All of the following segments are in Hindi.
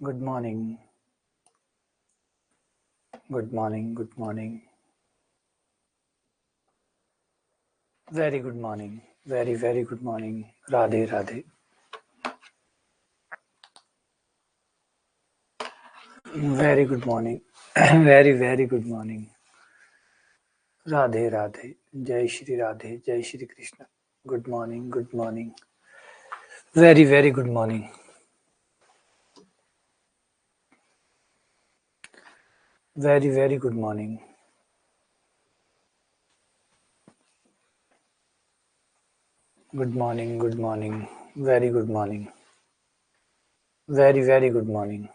Good morning. Good morning. Good morning. Very good morning. Very, very good morning. Radhe, Radhe. Very good morning. Very, very good morning. Radhe, Radhe. Jai Shri Radhe. Jai Shri Krishna. Good morning. Good morning. Very, very good morning. Very, very good morning. Good morning. Good morning. Very good morning. Very, very good morning.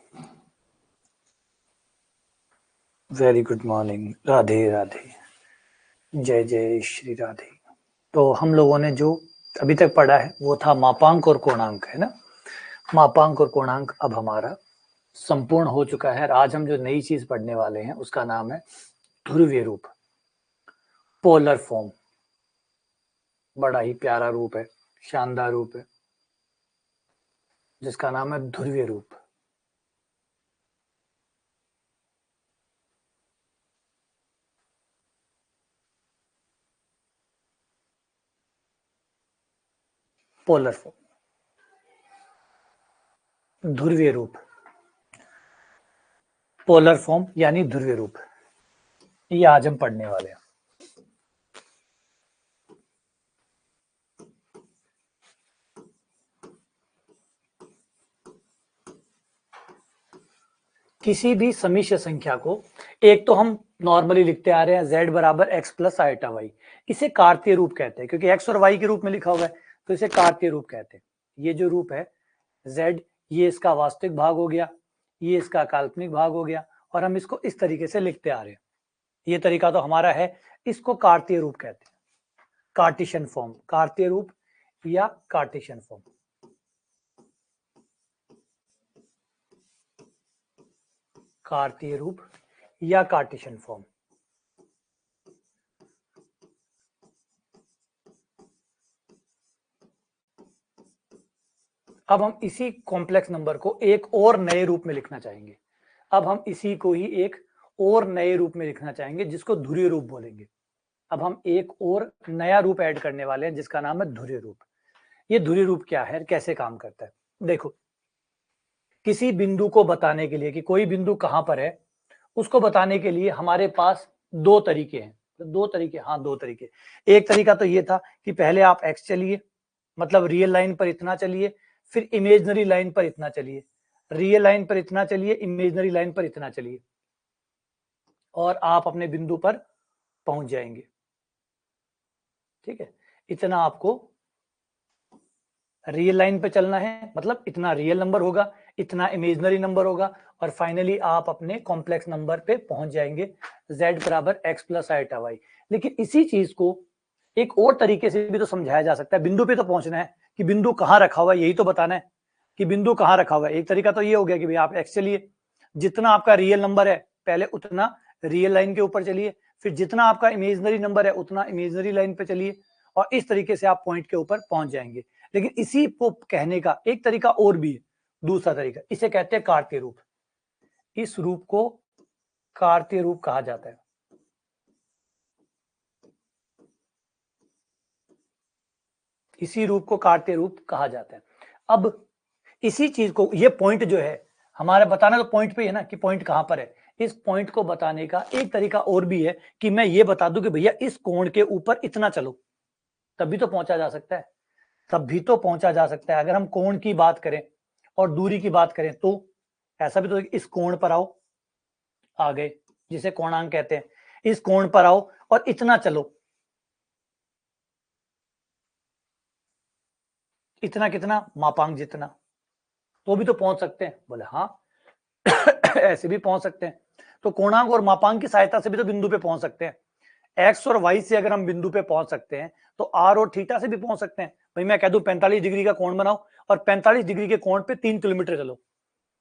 Very good morning. Radhe Radhe. जय जय श्री राधे. तो हम लोगों ने जो अभी तक पढ़ा है वो था मापांक और कोणांक, है ना. मापांक और कोणांक अब हमारा संपूर्ण हो चुका है. आज हम जो नई चीज पढ़ने वाले हैं उसका नाम है ध्रुवीय रूप, पोलर फॉर्म. बड़ा ही प्यारा रूप है, शानदार रूप है, जिसका नाम है ध्रुवीय रूप. पोलर फॉर्म, ध्रुवीय रूप, पोलर फॉर्म यानी ध्रुवीय रूप, ये आज हम पढ़ने वाले हैं. किसी भी समिश्र संख्या को, एक तो हम नॉर्मली लिखते आ रहे हैं z बराबर x प्लस आइटा y, इसे कार्तीय रूप कहते हैं क्योंकि x और y के रूप में लिखा हुआ है, तो इसे कार्तीय रूप कहते हैं. ये जो रूप है z, ये इसका वास्तविक भाग हो गया, ये इसका काल्पनिक भाग हो गया, और हम इसको इस तरीके से लिखते आ रहे हैं. ये तरीका तो हमारा है, इसको कार्तीय रूप कहते हैं. कार्टेशियन फॉर्म, कार्तीय रूप या कार्टेशियन फॉर्म. कार्तीय रूप या कार्टेशियन फॉर्म. अब हम इसी कॉम्प्लेक्स नंबर को एक और नए रूप में लिखना चाहेंगे. अब हम इसी को ही एक और नए रूप में लिखना चाहेंगे जिसको ध्रुवीय रूप बोलेंगे. अब हम एक और नया रूप ऐड करने वाले हैं जिसका नाम है ध्रुवीय रूप. ये ध्रुवीय रूप क्या है, कैसे काम करता है, देखो. किसी बिंदु को बताने के लिए कि कोई बिंदु कहां पर है, उसको बताने के लिए हमारे पास दो तरीके हैं. दो तरीके. एक तरीका तो ये था कि पहले आप x चलिए, मतलब रियल लाइन पर इतना चलिए, फिर इमेजिनरी लाइन पर इतना चलिए. रियल लाइन पर इतना चलिए, इमेजिनरी लाइन पर इतना चलिए, और आप अपने बिंदु पर पहुंच जाएंगे. ठीक है, इतना आपको रियल लाइन पे चलना है, मतलब इतना रियल नंबर होगा, इतना इमेजिनरी नंबर होगा, और फाइनली आप अपने कॉम्प्लेक्स नंबर पे पहुंच जाएंगे z बराबर x प्लस आइटा y. लेकिन इसी चीज को एक और तरीके से भी तो समझाया जा सकता है. बिंदु पे तो पहुंचना है कि बिंदु कहाँ रखा हुआ है, यही तो बताना है कि बिंदु कहाँ रखा हुआ है. एक तरीका तो ये हो गया कि भाई आप x चलिए, जितना आपका रियल नंबर है पहले उतना रियल लाइन के ऊपर चलिए, फिर जितना आपका इमेजिनरी नंबर है उतना इमेजिनरी लाइन पे चलिए, और इस तरीके से आप पॉइंट के ऊपर पहुंच जाएंगे. लेकिन इसी को कहने का एक तरीका और भी है, दूसरा तरीका, इसे कहते हैं कार्तीय रूप. इस रूप को कार्तीय रूप कहा जाता है. इसी रूप को कार्तीय रूप कहा जाता है. अब इसी चीज को, ये पॉइंट जो है हमारा बताना तो पॉइंट पे है ना, कि पॉइंट कहां पर है. इस पॉइंट को बताने का एक तरीका और भी है कि मैं ये बता दूं कि भैया इस कोण के ऊपर इतना चलो, तभी तो पहुंचा जा सकता है. तभी तो पहुंचा जा सकता है. अगर हम कोण की बात करें और दूरी की बात करें तो ऐसा भी तो, इस कोण पर आओ, आ गए, जिसे कोणांक कहते हैं. इस कोण पर आओ और इतना चलो, इतना कितना, मापांक जितना, तो भी तो पहुंच सकते हैं. बोले हाँ, ऐसे भी पहुंच सकते हैं. तो कोणांक और मापांक की सहायता से भी तो बिंदु पे पहुंच सकते हैं. एक्स और वाई से अगर हम बिंदु पे पहुंच सकते हैं तो आर और थीटा से भी पहुंच सकते हैं. भाई मैं कह दूं 45 डिग्री का कोण बनाओ और 45 डिग्री के कोण पे 3 किलोमीटर चलो,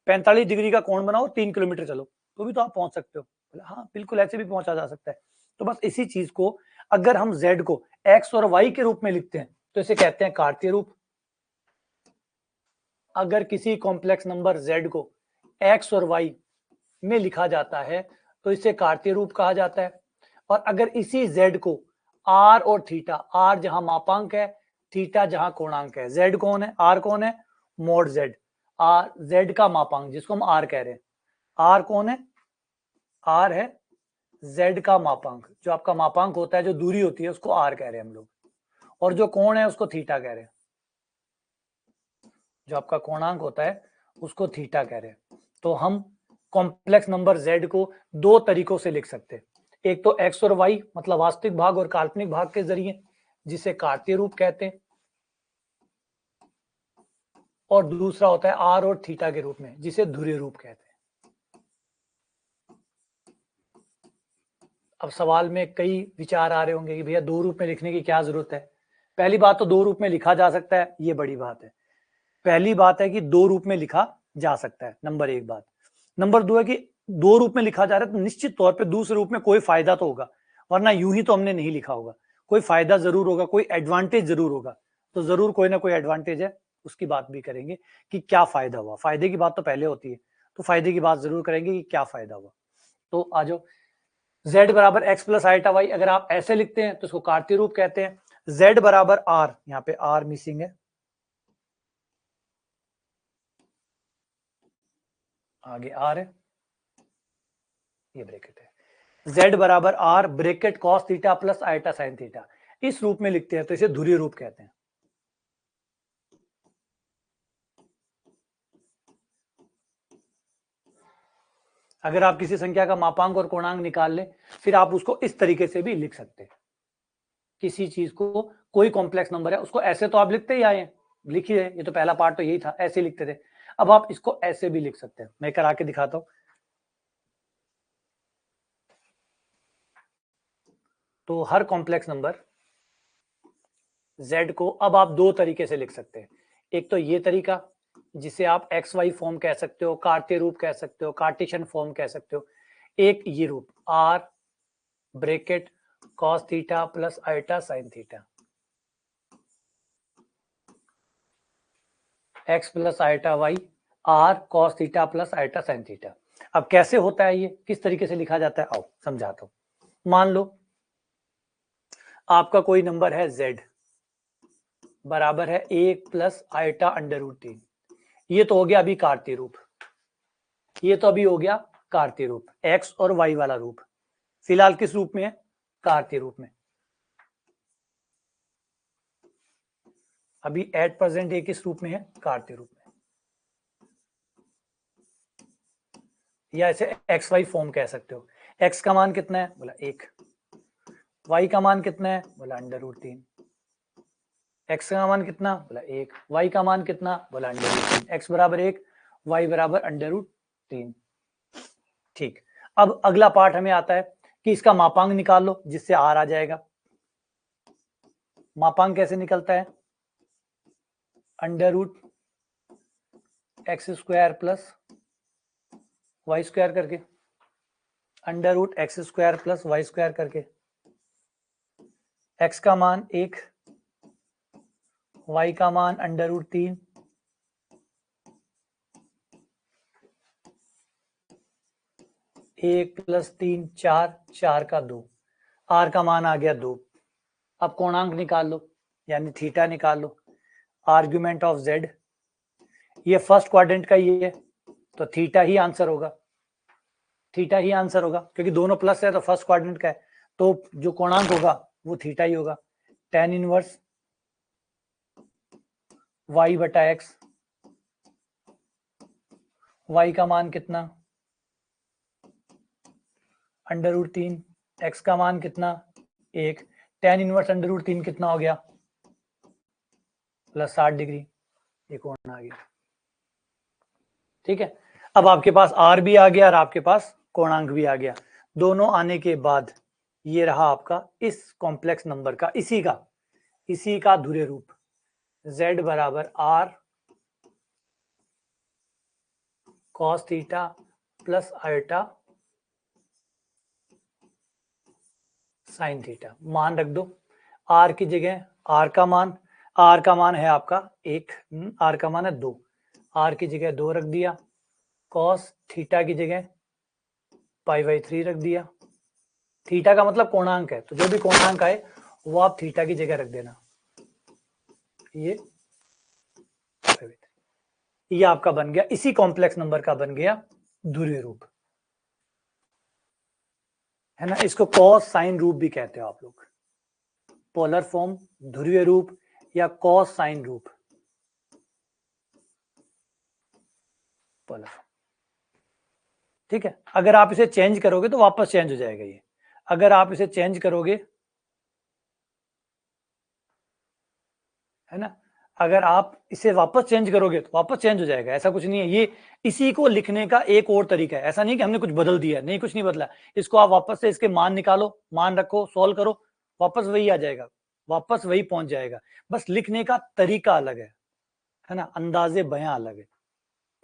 45 डिग्री का कोण बनाओ 3 किलोमीटर चलो, तो भी तो आप पहुंच सकते हो. हाँ बिल्कुल, ऐसे भी पहुंचा जा सकता है. तो बस इसी चीज को अगर हम z को x और y के रूप में लिखते हैं तो इसे कहते हैं कार्तीय रूप. अगर किसी कॉम्प्लेक्स नंबर z को x और y में लिखा जाता है तो इसे कार्तीय रूप कहा जाता है। और अगर इसी z को r और थीटा, r जहां मापांक है, थीटा जहां कोणांक है, z कौन है, r कौन है, मोड z, r z का मापांक जिसको हम r कह रहे हैं, r कौन है, r है z का मापांक, जो आपका मापांक होता है, जो दूरी होती है उसको r कह रहे हैं हम लोग, और जो कोण है उसको थीटा कह रहे हैं, जो आपका कोणांक होता है उसको थीटा कह रहे हैं। तो हम कॉम्प्लेक्स नंबर z को दो तरीकों से लिख सकते हैं, एक तो x और y मतलब वास्तविक भाग और काल्पनिक भाग के जरिए जिसे कार्तीय रूप कहते हैं, और दूसरा होता है r और थीटा के रूप में जिसे ध्रुवीय रूप कहते हैं। अब सवाल में कई विचार आ रहे होंगे कि भैया दो रूप में लिखने की क्या जरूरत है। पहली बात तो दो रूप में लिखा जा सकता है, ये बड़ी बात है। पहली बात है कि दो रूप में लिखा जा सकता है, नंबर एक बात। नंबर दो है कि दो रूप में लिखा जा रहा है तो निश्चित तौर पे दूसरे रूप में कोई फायदा तो होगा, वरना यूं ही तो हमने नहीं लिखा होगा, कोई फायदा जरूर होगा, कोई एडवांटेज जरूर होगा। तो जरूर कोई ना कोई एडवांटेज है, उसकी बात भी करेंगे कि क्या फायदा हुआ। फायदे की बात तो पहले होती है, तो फायदे की बात जरूर करेंगे कि क्या फायदा हुआ। तो आ जाओ, z बराबर एक्स प्लस आइटा वाई, अगर आप ऐसे लिखते हैं तो इसको कार्तीय रूप कहते हैं। z बराबर r, यहाँ पे r मिसिंग है, आगे r है, ये ब्रैकेट है। z बराबर r bracket cos theta plus iota sine theta, इस रूप में लिखते हैं तो इसे ध्रुवीय रूप कहते हैं। अगर आप किसी संख्या का मापांक और कोणांक निकाल लें, फिर आप उसको इस तरीके से भी लिख सकते हैं। किसी चीज को, कोई कॉम्प्लेक्स नंबर है, उसको ऐसे तो आप लिखते ही आए हैं, लिखिए, ये तो पहला पार्ट तो यही था, ऐसे लिखते थे। अब आप इसको ऐसे भी लिख सकते हैं, मैं करा के दिखाता हूं। तो हर कॉम्प्लेक्स नंबर z को अब आप दो तरीके से लिख सकते हैं। एक तो ये तरीका जिसे आप एक्स वाई फॉर्म कह सकते हो, कार्तीय रूप कह सकते हो, कार्टेशियन फॉर्म कह सकते हो। एक ये रूप r bracket cos theta plus iota sine theta, x plus iota y r cos theta plus iota sine theta. अब कैसे होता है ये, किस तरीके से लिखा जाता है, आओ समझाता हूं। मान लो आपका कोई नंबर है z बराबर है 1 प्लस आइटा अंडर रूट 3, ये तो हो गया अभी कार्तीय रूप, ये तो अभी हो गया कार्तीय रूप, x और y वाला रूप। फिलहाल किस रूप में है, कार्तीय रूप में। अभी एट प्रेजेंट ये किस रूप में है, कार्तीय रूप में, या इसे एक्स वाई फॉर्म कह सकते हो। x का मान कितना है, बोला 1, y का मान कितना है, बोला अंडर रूट 3, x का मान कितना, बोला 1, y का मान कितना, बोला अंडर रूट 3, x बराबर 1, y बराबर अंडर रूट 3। ठीक, अब अगला पार्ट हमें आता है कि इसका मापांक निकाल लो जिससे r आ जाएगा। मापांक कैसे निकलता है, under root X square plus Y square करके, under root X square plus Y square करके, x का मान 1, y का मान अंडर रूट 3, एक प्लस 3 4, 4 का 2, r का मान आ गया 2। अब कोणांक निकाल लो, यानी थीटा निकाल लो, आर्ग्यूमेंट ऑफ z, ये फर्स्ट क्वाड्रेंट का ये है तो थीटा ही आंसर होगा, थीटा ही आंसर होगा क्योंकि दोनों प्लस है तो फर्स्ट क्वाड्रेंट का है, तो जो कोणांक होगा वो थीटा ही होगा। tan इनवर्स y बटा एक्स, y का मान कितना, अंडर रूट 3, x का मान कितना 1, tan इनवर्स अंडर रूट 3 कितना हो गया, प्लस 60 डिग्री, ये कोण आ गया। ठीक है, अब आपके पास r भी आ गया और आपके पास कोणांक भी आ गया। दोनों आने के बाद ये रहा आपका इस कॉम्प्लेक्स नंबर का, इसी का ध्रुवीय रूप, z बराबर r cos theta plus iota sine theta. मान रख दो, r की जगह r का मान है आपका 1, r का मान है 2, r की जगह 2 रख दिया, कॉस थीटा की जगह π/3 रख दिया। थीटा का मतलब कोणांक है, तो जो भी कोणांक आए वो आप थीटा की जगह रख देना। ये आपका बन गया, इसी कॉम्प्लेक्स नंबर का बन गया ध्रुवीय रूप, है ना। इसको कॉस साइन रूप भी कहते हो आप लोग, पोलर फॉर्म, ध्रुवीय रूप या कॉस साइन रूप, पोलर फॉर्म। ठीक है, अगर आप इसे चेंज करोगे तो वापस चेंज हो जाएगा ये। अगर आप इसे चेंज करोगे, है ना, अगर आप इसे वापस चेंज करोगे तो वापस चेंज हो जाएगा, ऐसा कुछ नहीं है। ये इसी को लिखने का एक और तरीका है, ऐसा नहीं कि हमने कुछ बदल दिया, नहीं, कुछ नहीं बदला। इसको आप वापस से इसके मान निकालो, मान रखो, सॉल्व करो, वापस वही आ जाएगा, वापस वही पहुंच जाएगा। बस लिखने का तरीका अलग है ना, अंदाजे बयां अलग है।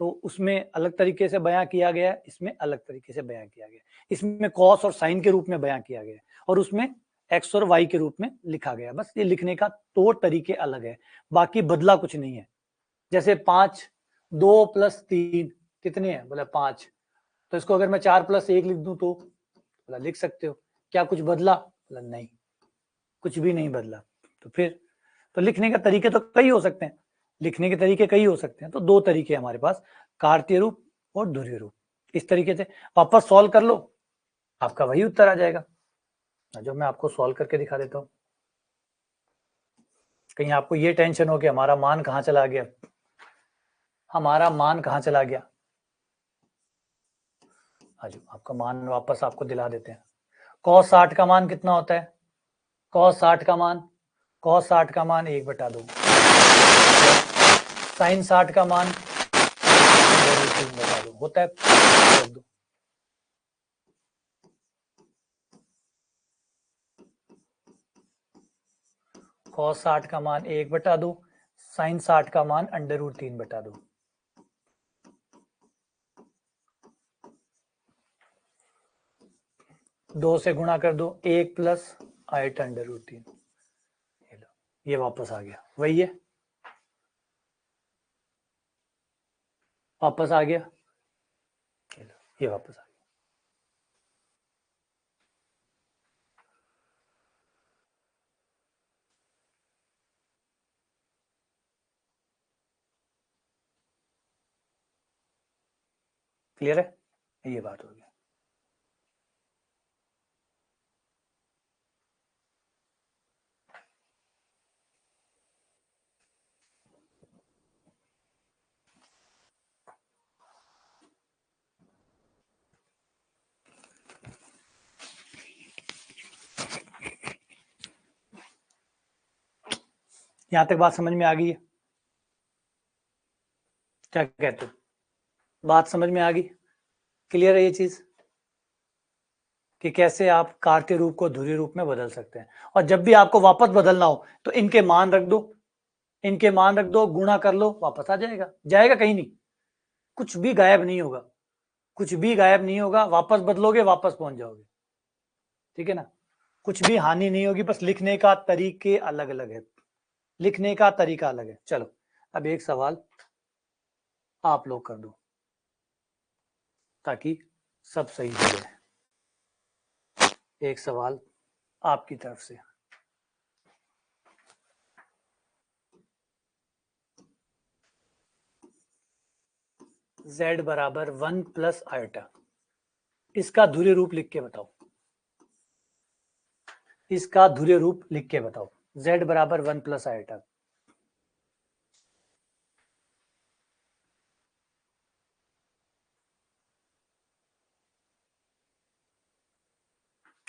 तो उसमें अलग तरीके से बयां किया गया है, इसमें अलग तरीके से बयां किया गया है। इसमें कॉस और साइन के रूप में बयां किया गया है और उसमें एक्स और वाई के रूप में लिखा गया। बस ये लिखने का तौर तरीके अलग है, बाकी बदला कुछ नहीं है। जैसे 5, 2 + 3 कितने हैं, बोला 5, तो इसको अगर मैं 4 + 1 लिख दूं तो बोला लिख सकते हो। क्या कुछ बदला, बोला नहीं, कुछ भी नहीं बदला। तो फिर तो लिखने के तरीके तो कई हो सकते हैं, लिखने के तरीके कई हो सकते हैं। तो दो तरीके हमारे पास, कार्तीय रूप और ध्रुवीय रूप। इस तरीके से वापस सॉल्व कर लो, आपका वही उत्तर आ जाएगा। जो मैं आपको सॉल्व करके दिखा देता हूं, कहीं आपको ये टेंशन हो कि हमारा मान कहां चला गया, हमारा मान कहां चला गया। आज आपका मान वापस आपको दिला देते हैं। cos 60 का मान कितना होता है, cos 60 का मान, cos 60 का मान 1/2, sin 60 का मान 3/2 होता है। cos 60 का मान 1/2, sin 60 का मान √3/2। दो से गुणा कर दो, 1 + 8 √3। ये वापस आ गया, वही है, वापस आ गया, ये वापस आ गया। क्लियर है, ये बात हो गई। यहां तक बात समझ में आ गई है, क्या कहते हो, बात समझ में आ गई, क्लियर है ये चीज कि कैसे आप कार्तीय रूप को ध्रुवीय रूप में बदल सकते हैं। और जब भी आपको वापस बदलना हो तो इनके मान रख दो, इनके मान रख दो, गुणा कर लो, वापस आ जाएगा, जाएगा कहीं नहीं, कुछ भी गायब नहीं होगा, कुछ भी गायब नहीं होगा, वापस बदलोगे वापस पहुंच जाओगे। ठीक है ना, कुछ भी हानि नहीं होगी, बस लिखने का तरीके अलग अलग है, लिखने का तरीका अलग है। चलो अब एक सवाल आप लोग कर दो ताकि सब सही हो जाए। एक सवाल आपकी तरफ से, z बराबर 1 + आयोटा, इसका ध्रुवीय रूप लिख के बताओ, इसका ध्रुवीय रूप लिख के बताओ, z बराबर 1 + आयोटा।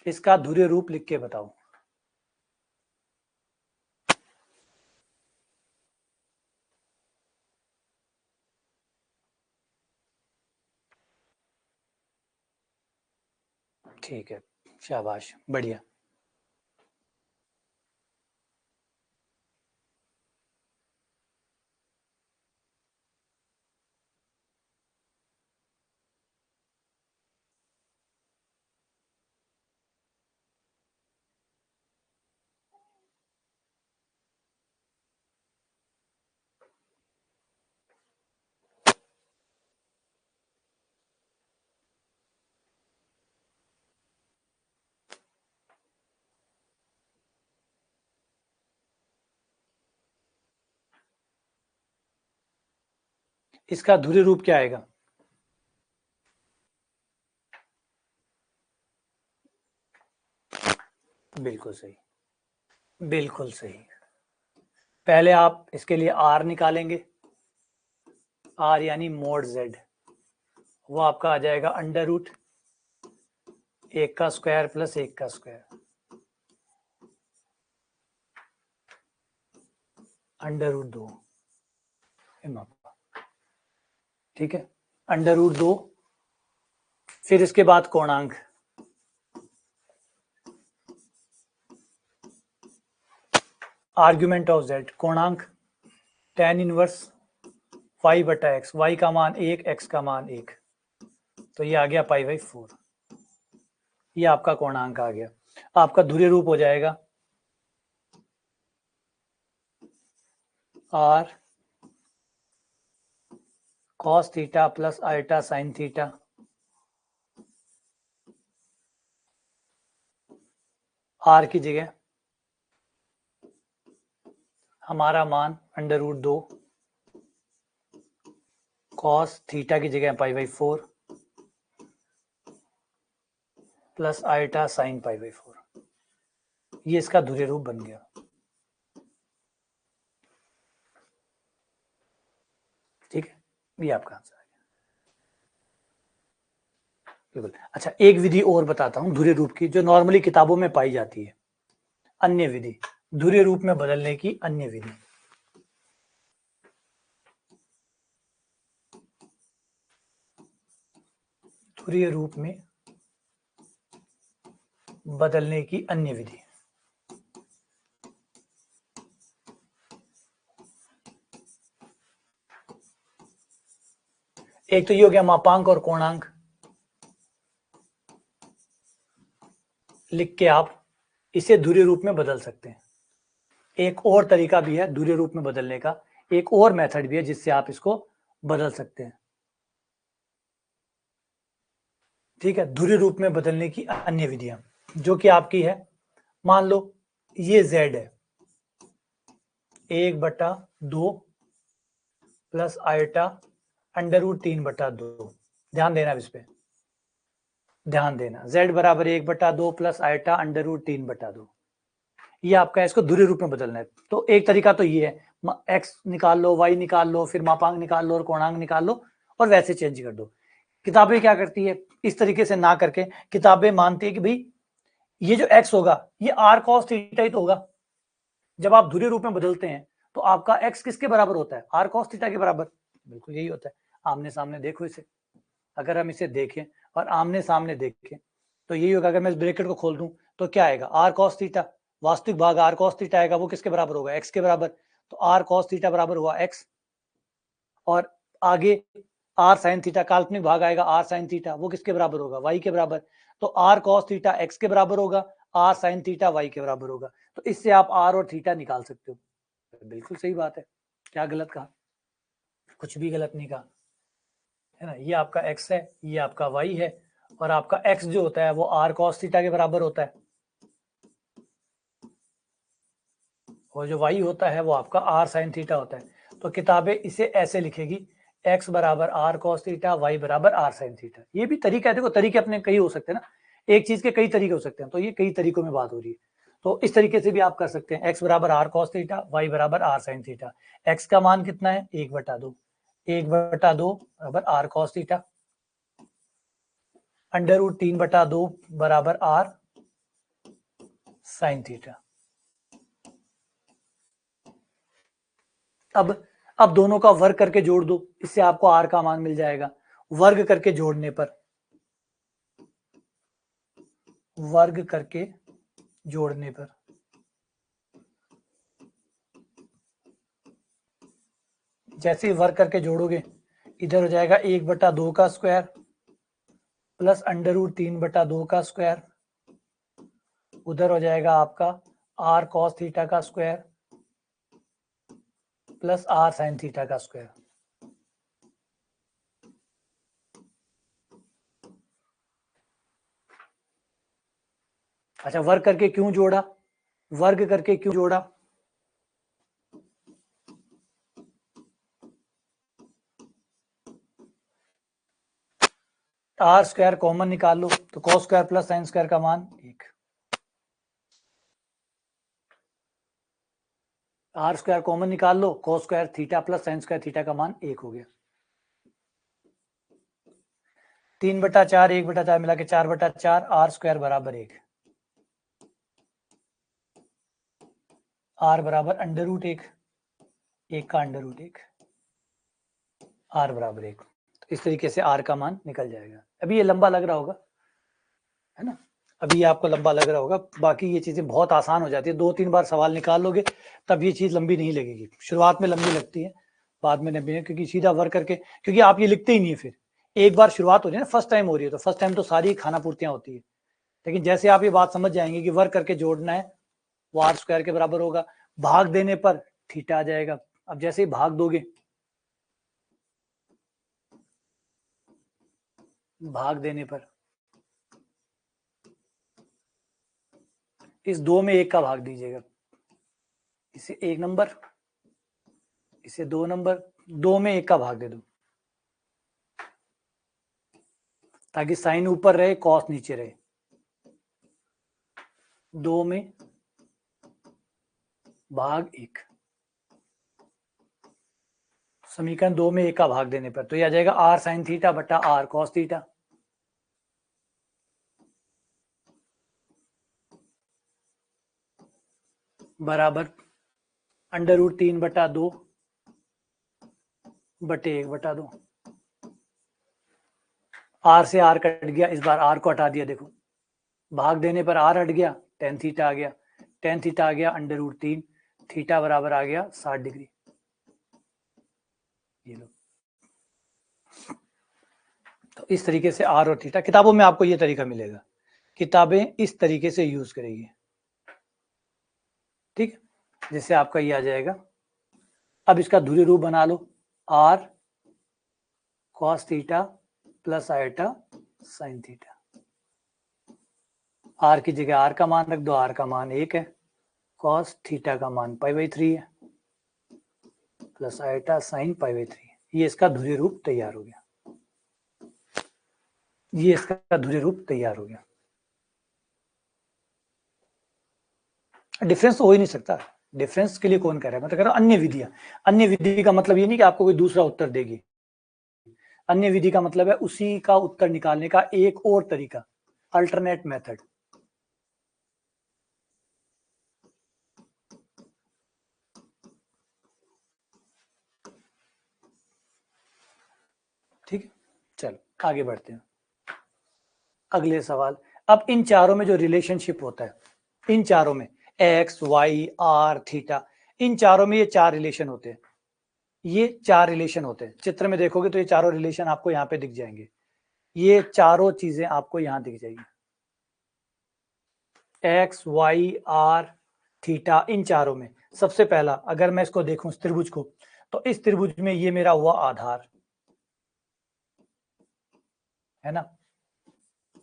इसका ध्रुवीय रूप लिख के बताओ। ठीक है, शाबाश, बढ़िया। इसका ध्रुवीय रूप क्या आएगा? बिल्कुल सही, बिल्कुल सही। पहले आप इसके लिए r निकालेंगे, r यानी मोड z, वो आपका आ जाएगा अंडर रूट 1 का स्क्वायर प्लस 1 का स्क्वायर, अंडर रूट 2, ठीक है, अंडर रूट 2। फिर इसके बाद कोणांक, आर्ग्यूमेंट ऑफ z, कोणांक tan इनवर्स y बटा एक्स, y का मान 1, x का मान 1, तो ये आ गया π/4, ये आपका कोणांक आ गया। आपका ध्रुवीय रूप हो जाएगा r cos थीटा प्लस अल्टा साइन थीटा, r की जगह हमारा मान अंडर रूट 2, कॉस थीटा की जगह π/4 प्लस अल्टा साइन π/4, ये इसका ध्रुवीय रूप बन गया। ठीक है, ये आपका आंसर है। बिल्कुल। अच्छा, एक विधि और बताता हूं ध्रुवीय रूप की, जो नॉर्मली किताबों में पाई जाती है, अन्य विधि, ध्रुवीय रूप में बदलने की अन्य विधि। ध्रुवीय रूप में बदलने की अन्य विधि। एक तो ये हो गया मापांक और कोणांक, लिख के आप इसे ध्रुवीय रूप में बदल सकते हैं। एक और तरीका भी है ध्रुवीय रूप में बदलने का, एक और मेथड भी है जिससे आप इसको बदल सकते हैं। ठीक है, ध्रुवीय रूप में बदलने की अन्य विधियां, जो कि आपकी है, मान लो ये z है 1/2 प्लस आयटा अंडर रूट 3/2, ध्यान देना इस पे, ध्यान देना, z बराबर 1/2 प्लस आयटा अंडर रूट 3/2, ये आपका, इसको ध्रुवीय रूप में बदलना है। तो एक तरीका तो ये है, x निकाल लो, y निकाल लो, फिर मापांक निकाल लो और कोणांक निकाल लो और वैसे चेंज कर दो। किताबें क्या करती है, इस तरीके से ना करके किताबें मानती है कि भाई ये जो x होगा ये r cos थीटा ही तो होगा। जब आप ध्रुवीय रूप में बदलते हैं तो आपका x किसके बराबर होता है, r cos थीटा के बराबर, बिल्कुल यही होता है। आमने सामने देखो इसे, अगर हम इसे देखें और आमने सामने देखें तो यही होगा। अगर मैं इस ब्रैकेट को खोल दूं तो क्या आएगा, r cos थीटा, वास्तविक भाग r cos थीटा आएगा, वो किसके बराबर होगा, x के बराबर, तो r cos थीटा बराबर हुआ x, और आगे r sin थीटा, काल्पनिक भाग आएगा r sin थीटा, वो किसके बराबर होगा, y के बराबर, तो r cos थीटा x के बराबर होगा, r sin थीटा y के बराबर होगा। तो इससे आप r और थीटा निकाल सकते हो। बिल्कुल सही बात है, क्या गलत कहा, कुछ भी गलत नहीं कहा, है ना। ये आपका x है, ये आपका y है, और आपका x जो होता है वो r cos थीटा के बराबर होता है, और जो y होता है वो आपका r sin थीटा होता है। तो किताबें इसे ऐसे लिखेगी, x बराबर r cos थीटा, y बराबर r sin थीटा। ये भी तरीका है, देखो तरीके अपने कई हो सकते हैं ना, एक चीज के कई तरीके हो सकते हैं, तो ये कई तरीकों में बात हो रही है। तो इस तरीके से भी आप कर सकते हैं, x बराबर r cos थीटा, y बराबर r sin थीटा। x का मान कितना है, 1/2, 1/2 बराबर r cos theta, under root 3/2 बराबर r sin थीटा। अब दोनों का वर्ग करके जोड़ दो, इससे आपको r का मान मिल जाएगा। वर्ग करके जोड़ने पर, वर्ग करके जोड़ने पर जैसे ही वर्ग करके जोड़ोगे, इधर हो जाएगा 1/2 का स्क्वायर प्लस अंडर रूट 3/2 का स्क्वायर, उधर हो जाएगा आपका r cos थीटा का square plus r sin theta का स्क्वायर। अच्छा, वर्ग करके क्यों जोड़ा, वर्ग करके क्यों जोड़ा, आर स्क्वायर कॉमन निकाल लो तो cos square plus sine square का मान 1। आर स्क्वायर कॉमन निकाल लो, cos square theta plus sine square theta का मान 1 हो गया। 3/4 1/4 मिला के 4/4 आर स्क्वायर बराबर 1। आर बराबर अंडर रूट 1 का अंडर रूट 1, आर बराबर 1। तो इस तरीके से आर का मान निकल जाएगा। अभी ये लंबा लग रहा होगा, है ना, अभी आपको लंबा लग रहा होगा। बाकी ये चीजें बहुत आसान हो जाती है, 2-3 बार सवाल निकाल लोगे तब ये चीज लंबी नहीं लगेगी। शुरुआत में लंबी लगती है, बाद में लंबी, क्योंकि सीधा वर्क करके, क्योंकि आप ये लिखते ही नहीं है। फिर एक बार शुरुआत हो रही है ना, फर्स्ट टाइम हो रही है, तो फर्स्ट टाइम तो सारी खाना पूर्तियां होती है। लेकिन जैसे आप ये बात समझ जाएंगे कि वर्क करके जोड़ना है, वो आर स्क्वायर के बराबर होगा। भाग देने पर थीटा आ जाएगा। अब जैसे ही भाग दोगे, भाग देने पर इस 2 में 1 का भाग दीजिएगा, इसे 1 नंबर, इसे 2 नंबर, 2 में 1 का भाग दे दो ताकि साइन ऊपर रहे कॉस नीचे रहे। 2 में भाग 1, समीकरण 2 में 1 का भाग देने पर तो यह आ जाएगा आर साइन थीटा बटा आर कॉस थीटा। बराबर अंडर रूट 3/2 बटे 1/2। आर से आर कट गया, इस बार आर को हटा दिया, देखो भाग देने पर आर हट गया, टेन थीटा आ गया, टेन थीटा आ गया अंडर रूट 3, थीटा बराबर आ गया 60 डिग्री। ये लो, तो इस तरीके से आर और थीटा, किताबों में आपको ये तरीका मिलेगा, किताबें इस तरीके से यूज करेगी, ठीक, जिससे आपका ये आ जाएगा। अब इसका ध्रुवीय रूप बना लो, R cos theta plus iota sine theta. R की जगह आर का मान रख दो, आर का मान 1 है, कॉस थीटा का मान π/3 है, प्लस आइटा साइन π/3। ये इसका ध्रुवीय रूप तैयार हो गया, ये इसका ध्रुवीय रूप तैयार हो गया। डिफरेंस तो हो ही नहीं सकता, डिफरेंस के लिए कौन कह रहा है, मैं तो कह रहा हूं अन्य विधियां। अन्य विधि का मतलब ये नहीं कि आपको कोई दूसरा उत्तर देगी, अन्य विधि का मतलब है उसी का उत्तर निकालने का एक और तरीका, अल्टरनेट मेथड। ठीक है, चलो आगे बढ़ते हैं। अगले सवाल, अब इन चारों में जो रिलेशनशिप होता है, इन चारों में एक्स वाई आर थीटा, इन चारों में ये 4 रिलेशन होते हैं, ये 4 रिलेशन होते हैं। चित्र में देखोगे तो ये चारों रिलेशन आपको यहाँ पे दिख जाएंगे, ये चारों चीजें आपको यहाँ दिख जाएंगी, एक्स वाई आर थीटा, इन चारों में सबसे पहला अगर मैं इसको देखूं इस त्रिभुज को, तो इस त्रिभुज में ये मेरा हुआ आधार, है ना,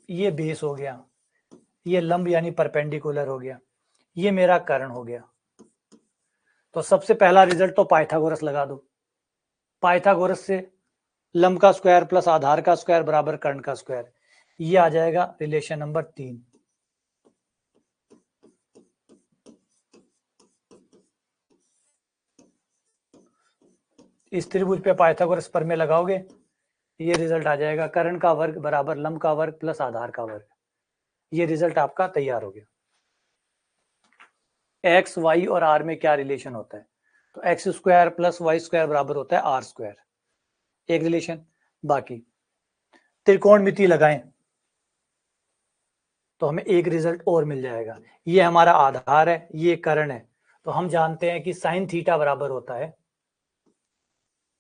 ये बेस हो गया, ये लंब यानी परपेंडिकुलर हो गया, ये मेरा कर्ण हो गया। तो सबसे पहला रिजल्ट तो पाइथागोरस लगा दो, पाइथागोरस से लंब का स्क्वायर प्लस आधार का स्क्वायर बराबर कर्ण का स्क्वायर, ये आ जाएगा रिलेशन नंबर 3। इस त्रिभुज पे पाइथागोरस प्रमेय लगाओगे, ये रिजल्ट आ जाएगा कर्ण का वर्ग बराबर लंब का वर्ग प्लस आधार का वर्ग। ये रिजल्ट आपका तैयार हो गया। एक्स वाई और आर में क्या रिलेशन होता है, तो x square plus Y square बराबर होता है आर स्क्वायर, एक रिलेशन। बाकी त्रिकोणमिति लगाएं तो हमें एक रिजल्ट और मिल जाएगा, ये हमारा आधार है, ये कर्ण है, तो हम जानते हैं कि साइन थीटा बराबर होता है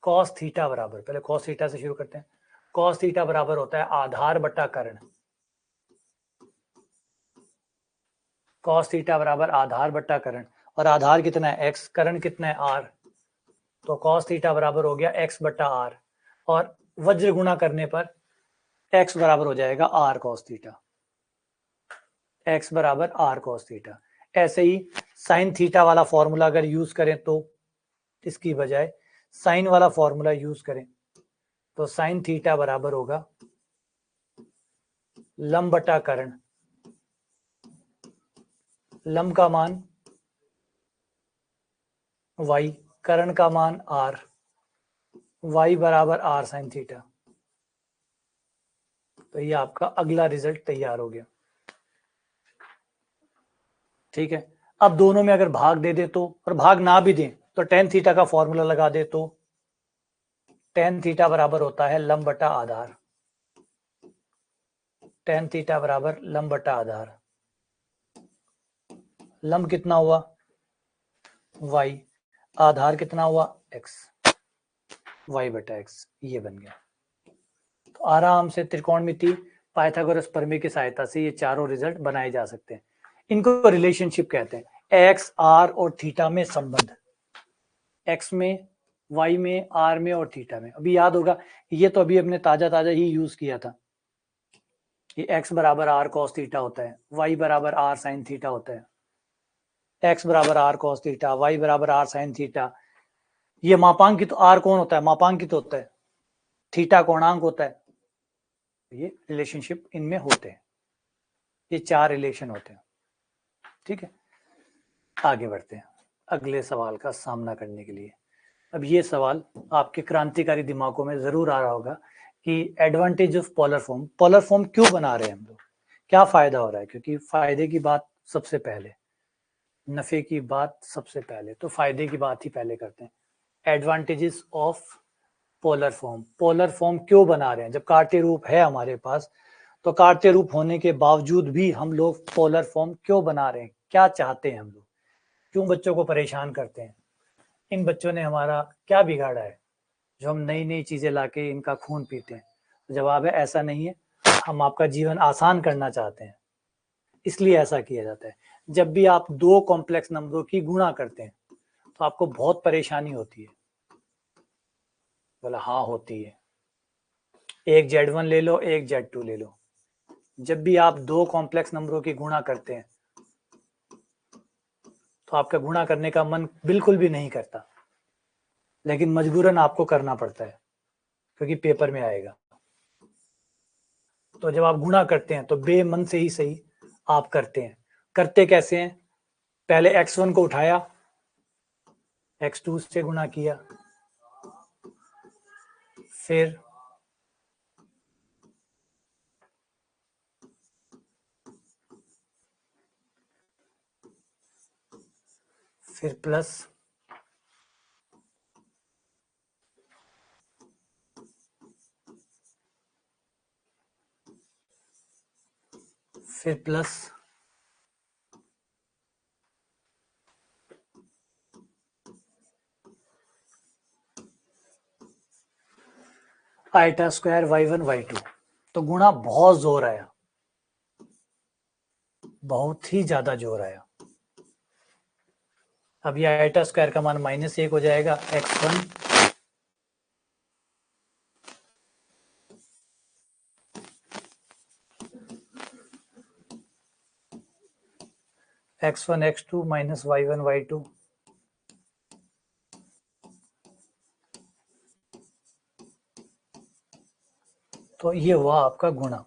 कॉस थीटा बराबर, पहले कॉस थीटा से शुरू करते हैं, कॉस थीटा बराबर होता है आधार बटा कर्ण, कॉस थीटा बराबर आधार बटा कर्ण, और आधार कितना है एक्स, कर्ण कितना है आर, तो कॉस थीटा बराबर हो गया एक्स बटा आर, और वज्र गुणा करने पर एक्स बराबर हो जाएगा आर कॉस थीटा, एक्स बराबर आर कॉस थीटा। ऐसे ही साइन थीटा वाला फॉर्मूला अगर यूज करें तो इसकी बजाय साइन वाला फॉर्मूला यूज करें तो साइन थीटा बराबर होगा लंब बटा कर्ण, लंब का मान y, कर्ण का मान r, y बराबर r sin थीटा। तो ये आपका अगला रिजल्ट तैयार हो गया। ठीक है, अब दोनों में अगर भाग दे दे तो, और भाग ना भी दें तो टेन थीटा का फॉर्मूला लगा दे तो टेन थीटा बराबर होता है लंब बटा आधार। टेन थीटा बराबर लंब बटा आधार। लंब कितना हुआ y, आधार कितना हुआ x, y बटा x, ये बन गया। तो आराम से त्रिकोणमिति पाइथागोरस प्रमेय की सहायता से ये चारों रिजल्ट बनाए जा सकते हैं। इनको रिलेशनशिप कहते हैं। x, r और थीटा में संबंध, x में, y में, r में और थीटा में। अभी याद होगा, ये तो अभी हमने ताजा ही यूज किया था। ये x बराबर r cos थीटा होता है, y बराबर r sin थीटा होता है, x बराबर r cos थीटा, y बराबर r sin थीटा। ये मापांकित, तो r कौन होता है, मापांकित होता है, थीटा कोणांक होता है। ये रिलेशनशिप इनमें होते हैं, ये चार रिलेशन होते हैं। ठीक है, आगे बढ़ते हैं अगले सवाल का सामना करने के लिए। अब ये सवाल आपके क्रांतिकारी दिमागों में जरूर आ रहा होगा कि advantage of polar form, polar form क्यों बना रहे हैं हम लोग, क्या फायदा हो रहा है। क्योंकि फायदे की बात सबसे पहले, नफे की बात सबसे पहले, तो फायदे की बात ही पहले करते हैं। Advantages of polar form, polar form क्यों बना रहे हैं। जब कार्तीय रूप है हमारे पास, तो कार्तीय रूप होने के बावजूद भी हम लोग पोलर फॉर्म क्यों बना रहे हैं, क्या चाहते हैं हम लोग, क्यों बच्चों को परेशान करते हैं। इन बच्चों ने हमारा क्या बिगाड़ा है जो हम नई नई चीजें लाके इनका खून पीते हैं। तो जवाब है ऐसा नहीं है, हम आपका जीवन आसान करना चाहते हैं, इसलिए ऐसा किया जाता है। जब भी आप दो कॉम्प्लेक्स नंबरों की गुणा करते हैं तो आपको बहुत परेशानी होती है। बोला हाँ होती है। एक Z1 ले लो, एक Z2 ले लो। जब भी आप दो कॉम्प्लेक्स नंबरों की गुणा करते हैं तो आपका गुणा करने का मन बिल्कुल भी नहीं करता, लेकिन मजबूरन आपको करना पड़ता है क्योंकि पेपर में आएगा। तो जब आप गुणा करते हैं तो बेमन से ही सही आप करते हैं। करते कैसे हैं, पहले x1 को उठाया, x2 से गुणा किया, फिर प्लस, फिर plus, iota square y1 y2। तो गुणा बहुत जोर आया, बहुत ही ज्यादा जोर आया। अब ये आइटा स्क्वायर का मान -1 हो जाएगा, x1 x2 minus y1 y2। तो ये हुआ आपका गुणा।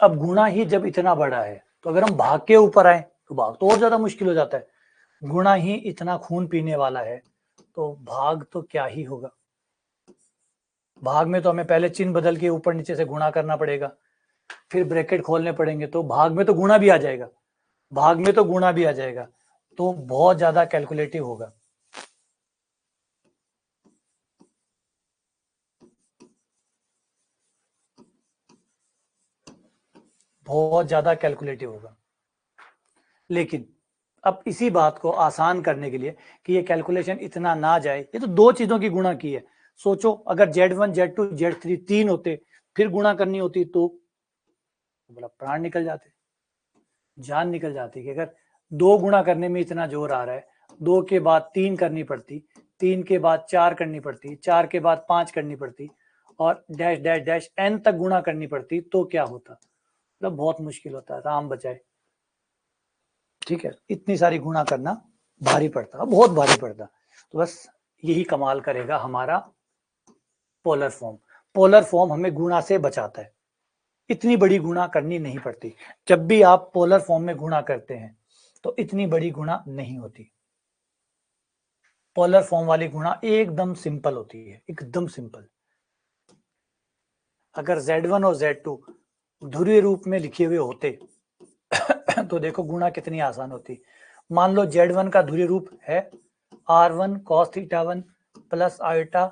अब गुणा ही जब इतना बड़ा है तो अगर हम भाग के ऊपर आए तो भाग तो और ज्यादा मुश्किल हो जाता है। गुणा ही इतना खून पीने वाला है तो भाग तो क्या ही होगा। भाग में तो हमें पहले चिन्ह बदल के ऊपर नीचे से गुणा करना पड़ेगा, फिर ब्रैकेट खोलने पड़ेंगे, तो भाग में तो गुणा भी आ जाएगा, भाग में तो गुणा भी आ जाएगा, तो बहुत ज्यादा कैलकुलेटिव होगा, बहुत ज्यादा कैलकुलेटिव होगा। लेकिन अब इसी बात को आसान करने के लिए कि ये कैलकुलेशन इतना ना जाए, ये तो दो चीजों की गुणा की है। सोचो अगर Z1 Z2 Z3 तीन होते फिर गुणा करनी होती तो बोला प्राण निकल जाते, जान निकल जाती। कि अगर दो गुणा करने में इतना जोर आ रहा है, दो के बाद तीन करनी पड़ती, तीन के बाद चार करनी पड़ती, चार के बाद पांच करनी पड़ती, और डैश डैश डैश n तक गुणा करनी पड़ती, तो क्या होता, मतलब बहुत मुश्किल होता है, राम बचाए। ठीक है, इतनी सारी गुणा करना भारी पड़ता, बहुत भारी पड़ता। तो बस यही कमाल करेगा हमारा पोलर फॉर्म। पोलर फॉर्म हमें गुणा से बचाता है, इतनी बड़ी गुणा करनी नहीं पड़ती। जब भी आप पोलर फॉर्म में गुणा करते हैं तो इतनी बड़ी गुणा नहीं होती। पोलर फॉर्म वाली गुणा एकदम सिंपल होती है, एकदम सिंपल। अगर Z1 और Z2 ध्रुवीय रूप में लिखे हुए होते तो देखो गुणा कितनी आसान होती। मान लो Z1 का ध्रुवीय रूप है R1 cos θ1 प्लस आयोटा,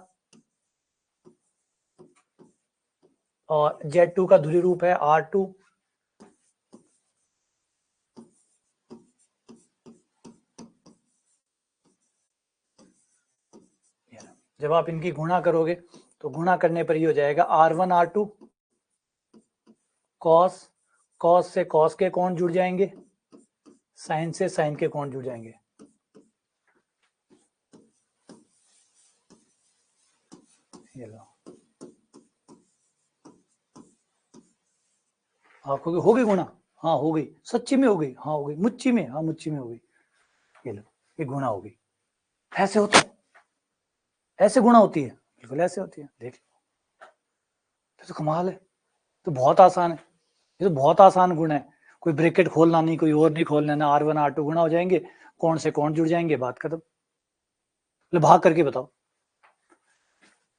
और Z2 का ध्रुवीय रूप है R2 जब आप इनकी गुणा करोगे तो गुणा करने पर ये हो जाएगा R1 R2 cos, cos से cos के कोण जुड़ जाएंगे, sin से sin के कोण जुड़ जाएंगे। ये लो, आपको हो गई गुणा? हाँ हो गई। सच्ची में हो गई? हाँ हो गई। मुच्ची में? हाँ मुच्ची में हो गई। ये लो, ये गुणा हो गई। ऐसे होता है, ऐसे गुणा होती है, बिल्कुल ऐसे होती है। देख लो, तो कमाल है, तो बहुत आसान है, ये तो बहुत आसान गुण है। कोई ब्रैकेट खोलना नहीं, कोई और नहीं खोलना ना, R1 R2 गुणा हो जाएंगे, कौन से कौन जुड़ जाएंगे, बात खत्म। भाग करके बताओ,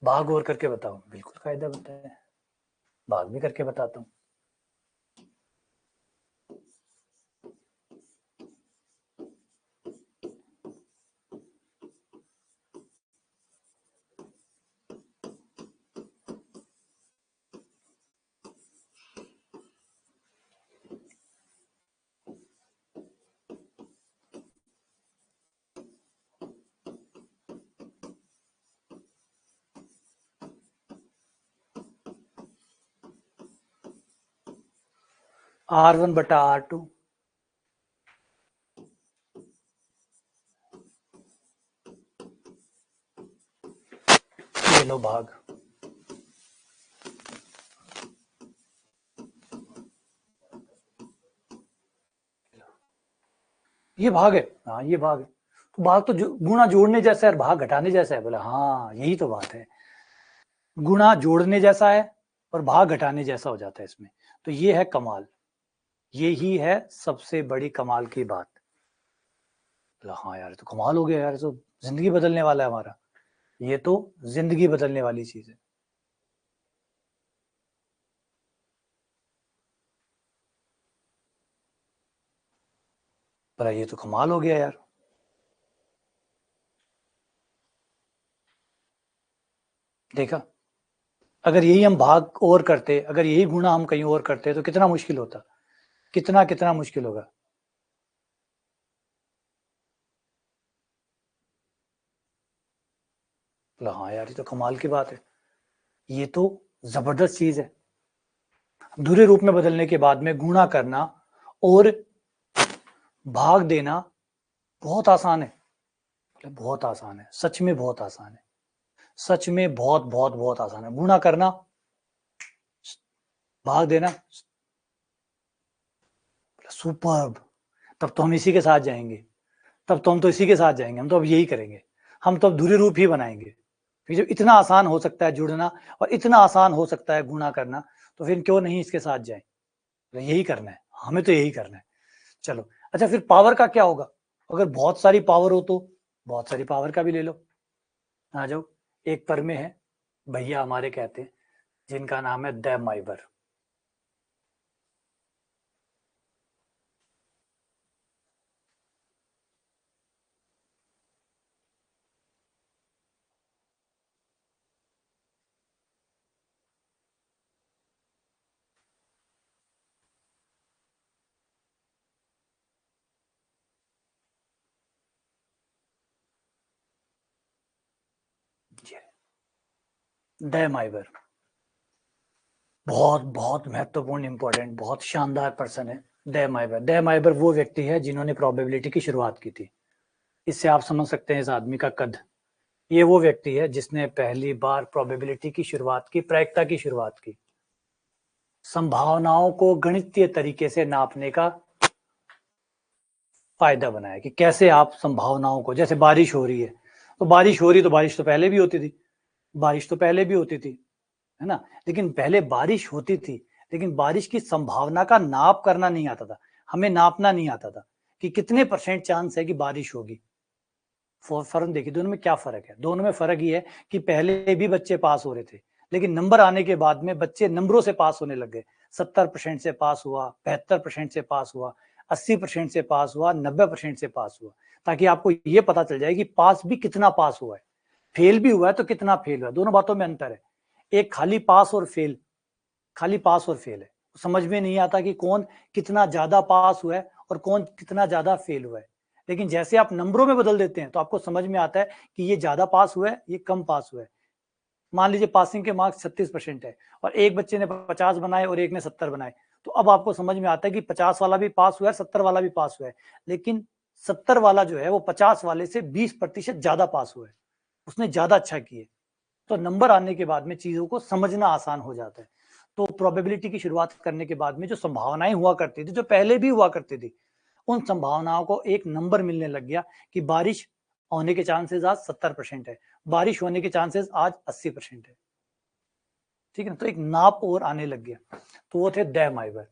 भाग और करके बताओ। बिल्कुल कायदा बताया, भाग भी करके बताता हूँ। R1 बटा R2 ये लो भाग। ये भाग है, हाँ ये भाग है। तो भाग तो गुणा जोड़ने जैसा है और भाग घटाने जैसा है। बोला हाँ यही तो बात है, गुणा जोड़ने जैसा है और भाग घटाने जैसा हो जाता है इसमें। तो ये है कमाल, ये ही है सबसे बड़ी कमाल की बात। बोला हाँ यार तो कमाल हो गया यार, तो जिंदगी बदलने वाला है हमारा, ये तो जिंदगी बदलने वाली चीज है। पर ये तो कमाल हो गया यार। देखा, अगर यही हम भाग और करते, अगर यही गुणा हम कहीं और करते तो कितना मुश्किल होता, कितना कितना मुश्किल होगा। बोला हाँ यार ये तो कमाल की बात है, ये तो जबरदस्त चीज है। दूसरे रूप में बदलने के बाद में गुणा करना और भाग देना बहुत आसान है, बहुत आसान है, सच में बहुत आसान है, सच में बहुत बहुत बहुत आसान है। गुणा करना, भाग देना, सुपर्ब। तब तो हम इसी के साथ जाएंगे, तब तो हम तो इसी के साथ जाएंगे, हम तो अब यही करेंगे, हम तो अब दूरी रूप ही बनाएंगे। फिर जब इतना आसान हो सकता है जुड़ना और इतना आसान हो सकता है गुणा करना, तो फिर क्यों नहीं इसके साथ जाए। तो यही करना है, हमें तो यही करना है। चलो अच्छा, फिर पावर का क्या होगा? अगर बहुत सारी पावर हो तो बहुत सारी पावर का भी ले लो। आ जाओ, एक पर में है, भैया हमारे कहते हैं, जिनका नाम है द माइबर। द माइबर बहुत बहुत महत्वपूर्ण, इंपॉर्टेंट, बहुत शानदार पर्सन है द माइबर। द माइबर वो व्यक्ति है जिन्होंने प्रोबेबिलिटी की शुरुआत की थी। इससे आप समझ सकते हैं इस आदमी का कद। ये वो व्यक्ति है जिसने पहली बार प्रोबेबिलिटी की शुरुआत की, प्रायिकता की शुरुआत की, संभावनाओं को गणितीय तरीके से नापने का फायदा बनाया कि कैसे आप संभावनाओं को, जैसे बारिश हो रही है तो बारिश हो रही, तो बारिश तो पहले भी होती थी, बारिश तो पहले भी होती थी, है ना, लेकिन पहले बारिश होती थी, लेकिन बारिश की संभावना का नाप करना नहीं आता था, हमें नापना नहीं आता था कि कितने % चांस है कि बारिश होगी। फर्क देखिए दोनों में क्या फर्क है। दोनों में फर्क ये है कि पहले भी बच्चे पास हो रहे थे, लेकिन नंबर आने के बाद में बच्चे नंबरों से पास होने लग गए। 70% से पास हुआ, 75% से पास हुआ, 80% से पास हुआ, 90% से पास हुआ, ताकि आपको ये पता चल जाए कि पास भी कितना पास हुआ है, फेल भी हुआ है तो कितना फेल हुआ है। दोनों बातों में अंतर है। एक खाली पास और फेल, खाली पास और फेल है, समझ में नहीं आता कि कौन कितना ज्यादा पास हुआ है और कौन कितना ज्यादा फेल हुआ है। लेकिन जैसे आप नंबरों में बदल देते हैं तो आपको समझ में आता है कि ये ज्यादा पास हुआ है, ये कम पास हुआ है। मान लीजिए पासिंग के मार्क्स 36% है और एक बच्चे ने 50 बनाए और एक ने 70 बनाए, तो अब आपको समझ में आता है कि 50 वाला भी पास हुआ है, 70 वाला भी पास हुआ है, लेकिन 70 वाला जो है वो 50 वाले से 20% ज्यादा पास हुआ है, उसने ज्यादा अच्छा किया। तो नंबर आने के बाद में चीजों को समझना आसान हो जाता है। तो प्रोबेबिलिटी की शुरुआत करने के बाद में जो संभावनाएं हुआ करती थी, जो पहले भी हुआ करती थी, उन संभावनाओं को एक नंबर मिलने लग गया कि बारिश होने के चांसेस आज 70% है, बारिश होने के चांसेस आज 80% है। ठीक है ना, तो एक नाप और आने लग गया। तो वो थे दे माइबर।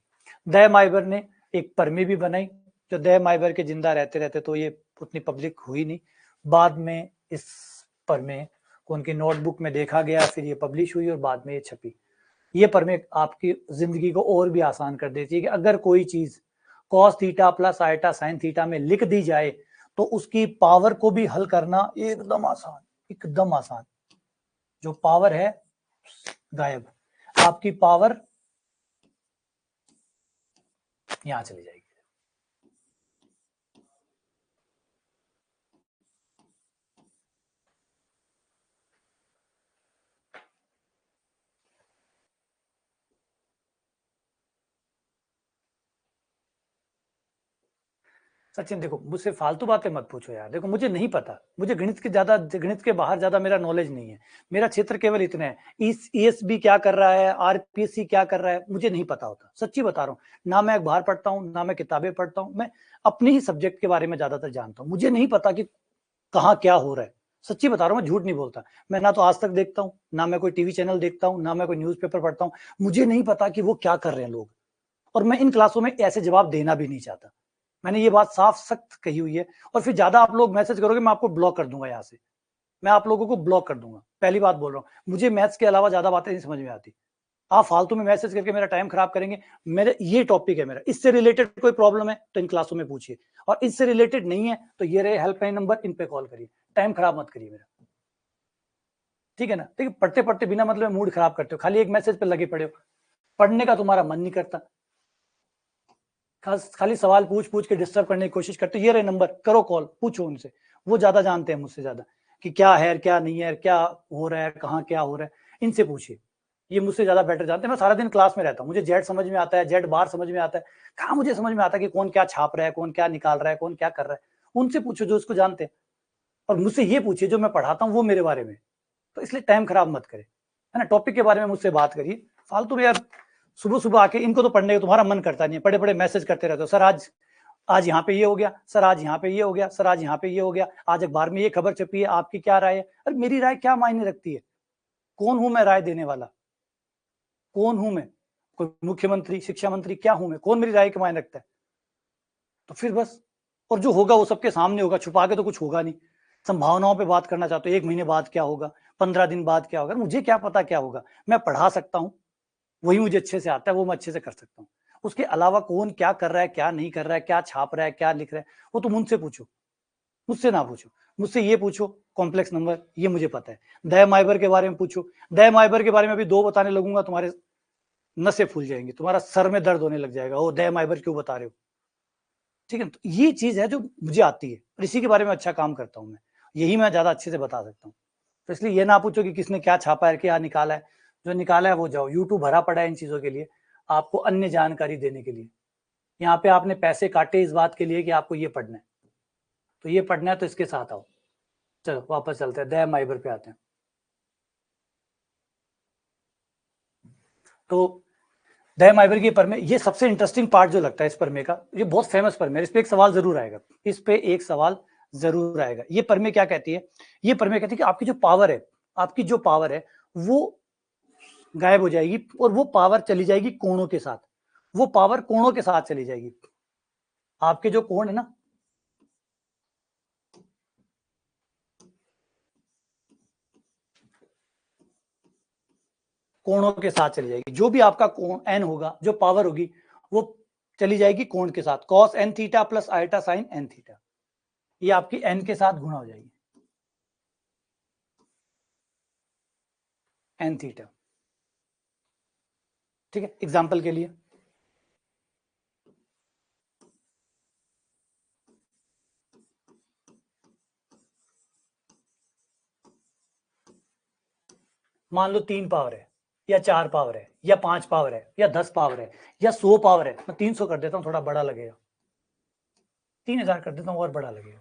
दे माइबर ने एक परमी भी बनाई, जो दे माइबर के जिंदा रहते रहते तो ये उतनी पब्लिक हुई नहीं। बाद में इस परमे को उनकी नोटबुक में देखा गया, फिर ये पब्लिश हुई और बाद में ये छपी। ये परमे आपकी जिंदगी को और भी आसान कर देती है कि अगर कोई चीज cos theta plus iota sine theta में लिख दी जाए तो उसकी पावर को भी हल करना एकदम आसान, एकदम आसान। जो पावर है गायब, आपकी पावर यहां चली जाएगी। सचिन देखो, मुझसे फालतू बातें मत पूछो यार। देखो मुझे नहीं पता, मुझे गणित के बाहर ज्यादा मेरा नॉलेज नहीं है। मेरा क्षेत्र केवल इतना है, ईएसबी क्या कर रहा है, आरपीएससी क्या कर रहा है, मुझे नहीं पता होता। सच्ची बता रहा हूँ, ना मैं अखबार पढ़ता हूँ, ना मैं किताबें पढ़ता हूँ। मैं अपने ही सब्जेक्ट के बारे में ज्यादातर जानता हूँ। मुझे नहीं पता कि कहाँ क्या हो रहा है। सच्ची बता रहा हूँ, मैं झूठ नहीं बोलता। मैं ना तो आज तक देखता हूँ, ना मैं कोई टीवी चैनल देखता हूँ, ना मैं कोई न्यूज़पेपर पढ़ता हूँ। मुझे नहीं पता कि वो क्या कर रहे हैं लोग, और मैं इन क्लासों में ऐसे जवाब देना भी नहीं चाहता। मैंने ये बात साफ सख्त कही हुई है। और फिर ज्यादा आप लोग मैसेज करोगे, मैं आपको ब्लॉक कर दूंगा यहाँ से, मैं आप लोगों को ब्लॉक कर दूंगा। पहली बात बोल रहा हूँ, मुझे मैथ्स के अलावा ज्यादा बातें नहीं समझ में आती। आप फालतू में मैसेज करके मेरा टाइम खराब करेंगे। मेरे ये टॉपिक है मेरा, इससे रिलेटेड कोई प्रॉब्लम है तो इन क्लासों में पूछिए, और इससे रिलेटेड नहीं है तो ये रहे हेल्पलाइन नंबर, इन पे कॉल करिए। टाइम खराब मत करिए मेरा, ठीक है ना। देखिए पढ़ते पढ़ते बिना मतलब मूड खराब करते हो, खाली एक मैसेज पे लगे पड़े हो, पढ़ने का तुम्हारा मन नहीं करता, खाली सवाल पूछ पूछ के डिस्टर्ब करने की कोशिश करते हो। ये रहे नंबर, करो कॉल, पूछो उनसे, वो ज्यादा जानते हैं मुझसे ज्यादा कि क्या है क्या नहीं है, क्या हो रहा है, कहाँ क्या हो रहा है, इनसे पूछिए। ये मुझसे ज्यादा बेटर जानते हैं। मैं सारा दिन क्लास में रहता हूँ, मुझे जेड समझ में आता है, जेड बार समझ में आता है। कहाँ मुझे समझ में आता है कि कौन क्या छाप रहा है, कौन क्या निकाल रहा है, कौन क्या कर रहा है। उनसे पूछो जो इसको जानते हैं, और मुझसे ये पूछिए जो मैं पढ़ाता हूँ वो मेरे बारे में। तो इसलिए टाइम खराब मत करे, है ना। टॉपिक के बारे में मुझसे बात करिए। फालतू में यार सुबह सुबह आके इनको तो पढ़ने का तुम्हारा मन करता नहीं है, पढ़े पढ़े मैसेज करते रहते हो। सर आज यहाँ पे ये हो गया, सर आज यहाँ पे ये हो गया, सर आज यहाँ पे ये हो गया, आज अखबार में ये खबर छपी है, आपकी क्या राय है। अरे मेरी राय क्या मायने रखती है? कौन हूं मैं राय देने वाला? कौन हूं मैं? कोई मुख्यमंत्री, शिक्षा मंत्री क्या हूं मैं? कौन मेरी राय के मायने रखता है? तो फिर बस, और जो होगा वो सबके सामने होगा, छुपा के तो कुछ होगा नहीं। संभावनाओं पे बात करना चाहते हो, 1 महीने बाद क्या होगा, 15 दिन बाद क्या होगा, मुझे क्या पता क्या होगा। मैं पढ़ा सकता हूँ, वही मुझे अच्छे से आता है, वो मैं अच्छे से कर सकता हूँ। उसके अलावा कौन क्या कर रहा है, क्या नहीं कर रहा है, क्या छाप रहा है, क्या लिख रहा है, वो तुम उनसे पूछो, मुझसे ना पूछो। मुझसे ये पूछो कॉम्प्लेक्स नंबर, ये मुझे पता है। दया माइबर के बारे में पूछो। दया माइबर के बारे में अभी 2 बताने लगूंगा, तुम्हारे नसें फूल जाएंगी, तुम्हारा सर में दर्द होने लग जाएगा। ओ दया माइबर क्यों बता रहे हो? ठीक है, तो ये चीज है जो मुझे आती है, और इसी के बारे में अच्छा काम करता हूं मैं, यही मैं ज्यादा अच्छे से बता सकता हूँ। तो इसलिए ये ना पूछो कि किसने क्या छापा है, क्या निकाला है। जो निकाला है वो जाओ, यूट्यूब भरा पड़ा है इन चीजों के लिए, आपको अन्य जानकारी देने के लिए। यहाँ पे आपने पैसे काटे इस बात के लिए कि आपको ये पढ़ना है, तो ये पढ़ना है तो इसके साथ आओ। चलो वापस चलते हैं, दया माइबर पे आते हैं। तो दया माइबर की परमे, ये सबसे इंटरेस्टिंग पार्ट जो लगता है इस परमे का, ये बहुत फेमस परमे है, इस पे एक सवाल जरूर आएगा, इस पे एक सवाल जरूर आएगा। ये परमे क्या कहती है? ये परमे कहती है कि आपकी जो पावर है, आपकी जो पावर है वो गायब हो जाएगी और वो पावर चली जाएगी कोणों के साथ, वो पावर कोणों के साथ चली जाएगी। आपके जो कोण है ना, कोणों के साथ चली जाएगी। जो भी आपका कोण एन होगा, जो पावर होगी वो चली जाएगी कोण के साथ। Cos n theta plus iota sine n theta, ये आपकी एन के साथ गुणा हो जाएगी, एन थीटा। ठीक है, एग्जाम्पल के लिए मान लो 3 पावर है या 4 पावर है या 5 पावर है या 10 पावर है या 100 पावर है। मैं 300 कर देता हूं, थोड़ा बड़ा लगेगा। 3000 कर देता हूं और बड़ा लगेगा।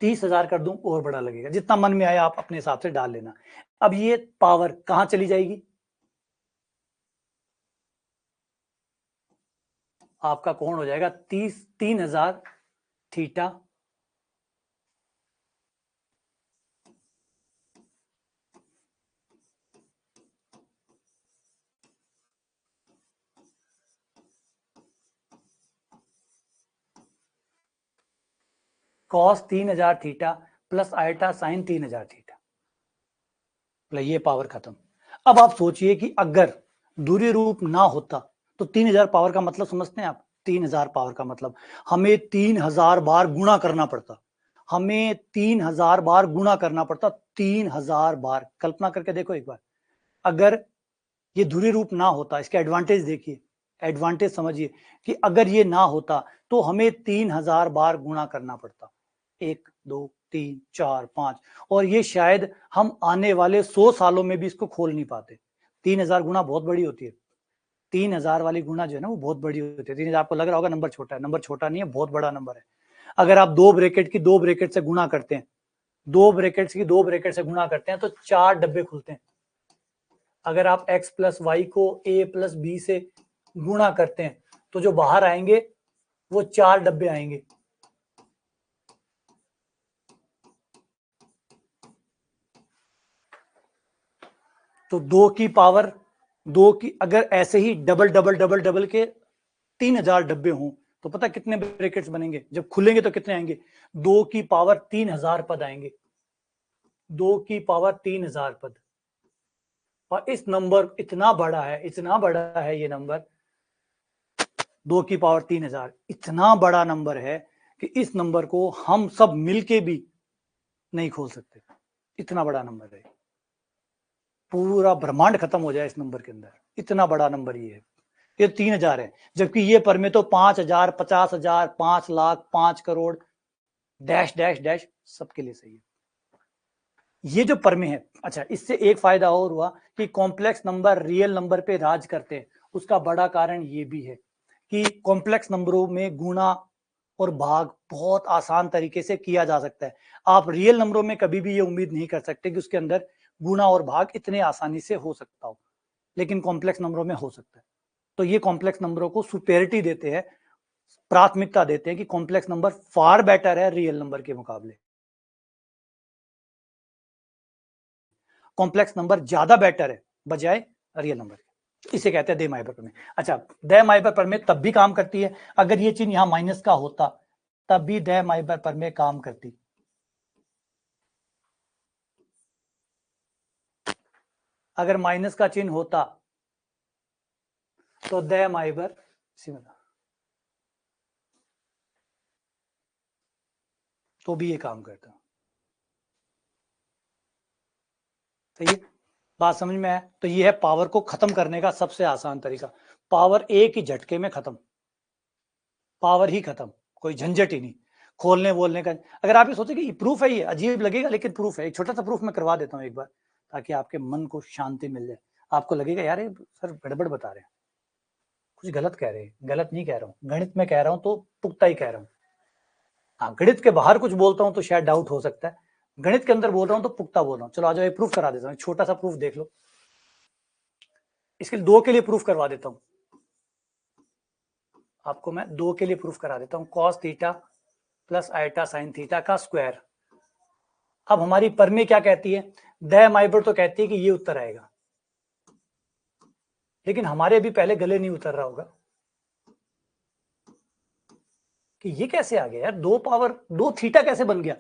30,000 कर दूं और बड़ा लगेगा। जितना मन में आया आप अपने हिसाब से डाल लेना। अब ये पावर कहां चली जाएगी? आपका कोण हो जाएगा 3,000 theta cos 3,000 theta plus iota sine 3,000 theta. ये पावर खत्म। अब आप सोचिए कि अगर दूरी रूप ना होता तो 3,000 पावर का मतलब समझते हैं आप? 3,000 पावर का मतलब हमें 3,000 बार गुणा करना पड़ता, हमें 3,000 बार गुणा करना पड़ता। 3,000 बार, कल्पना करके देखो एक बार। अगर ये धुरी रूप ना होता, इसके एडवांटेज देखिए, एडवांटेज समझिए कि अगर ये ना होता तो हमें 3,000 बार गुणा करना पड़ता। 1 2 3 4 5, और ये शायद हम आने वाले 100 सालों में भी इसको खोल नहीं पाते। 3,000 गुणा बहुत बड़ी होती है। 3,000 वाली गुणा जो है ना वो बहुत बड़ी होती है। 3,000 आपको लग रहा होगा नंबर छोटा है, नंबर छोटा नहीं है, बहुत बड़ा नंबर है। अगर आप दो ब्रैकेट की दो ब्रैकेट से गुणा करते हैं, दो ब्रैकेट्स की दो ब्रैकेट से गुणा करते हैं तो 4 डब्बे खुलते हैं। अगर आप x प्लस वाई को a प्लस बी से गुणा करते हैं तो जो बाहर आएंगे वो 4 डब्बे आएंगे। तो 2 की पावर 2 की, अगर ऐसे ही डबल डबल डबल डबल के 3,000 डब्बे हों तो पता कितने ब्रैकेट्स बनेंगे? जब खुलेंगे तो कितने आएंगे? 2 की पावर 3,000 पद आएंगे। 2 की पावर 3,000 पद। और इस नंबर इतना बड़ा है, इतना बड़ा है ये नंबर, 2 की पावर 3,000 इतना बड़ा नंबर है कि इस नंबर को हम सब मिलके भी नहीं खोल सकते। इतना बड़ा नंबर है, पूरा ब्रह्मांड खत्म हो जाए इस नंबर के अंदर, इतना बड़ा नंबर ये है। ये 3,000 है, जबकि ये पर में तो 5,000 50,000 5,00,000 5 करोड़ डैश डैश डैश सबके लिए सही है। ये जो पर में है, अच्छा इससे एक फायदा और हुआ कि कॉम्प्लेक्स नंबर रियल नंबर पे राज करते हैं। उसका बड़ा कारण ये भी है कि कॉम्प्लेक्स नंबरों में गुणा और भाग बहुत आसान तरीके से किया जा सकता है। आप रियल नंबरों में कभी भी ये उम्मीद नहीं कर सकते कि उसके अंदर गुणा और भाग इतने आसानी से हो सकता हो, लेकिन कॉम्प्लेक्स नंबरों में हो सकता है। तो ये कॉम्प्लेक्स नंबरों को सुपेरिटी देते हैं, प्राथमिकता देते हैं कि कॉम्प्लेक्स नंबर फार बेटर है रियल नंबर के मुकाबले। कॉम्प्लेक्स नंबर ज्यादा बेटर है बजाय रियल नंबर के। इसे कहते हैं दे माइबर प्रमेय। अच्छा, दे माइबर प्रमेय तब भी काम करती है अगर ये चिन्ह यहां माइनस का होता, तब भी दे माइबर प्रमेय काम करती। अगर माइनस का चिन्ह होता तो दे माइबर तो भी ये काम करता। तो ये बात समझ में आया? तो ये है पावर को खत्म करने का सबसे आसान तरीका। पावर एक ही झटके में खत्म, पावर ही खत्म, कोई झंझट ही नहीं खोलने बोलने का। अगर आप ये सोचे कि प्रूफ है, ये अजीब लगेगा लेकिन प्रूफ है। एक छोटा सा प्रूफ मैं करवा देता हूँ एक बार, ताकि आपके मन को शांति मिल जाए। आपको लगेगा यार ये सर गड़बड़ बता रहे हैं, कुछ गलत कह रहे हैं। गलत नहीं कह रहा हूँ, गणित में कह रहा हूँ तो पुख्ता ही कह रहा हूँ। हाँ, गणित के बाहर कुछ बोलता हूँ तो शायद डाउट हो सकता है, गणित के अंदर बोल रहा हूँ तो पुख्ता बोल रहा हूँ। चलो आ जाओ, ये प्रूफ करा देता हूँ। छोटा सा प्रूफ देख लो, इसके लिए 2 के लिए प्रूफ करवा देता हूँ आपको। मैं 2 के लिए प्रूफ करा देता हूँ, cos theta plus iota sine theta का स्क्वायर। अब हमारी प्रमेय क्या कहती है? दे माइबर तो कहती है कि ये उत्तर आएगा, लेकिन हमारे अभी पहले गले नहीं उतर रहा होगा कि ये कैसे आ गया यार, 2 पावर 2 थीटा कैसे बन गया,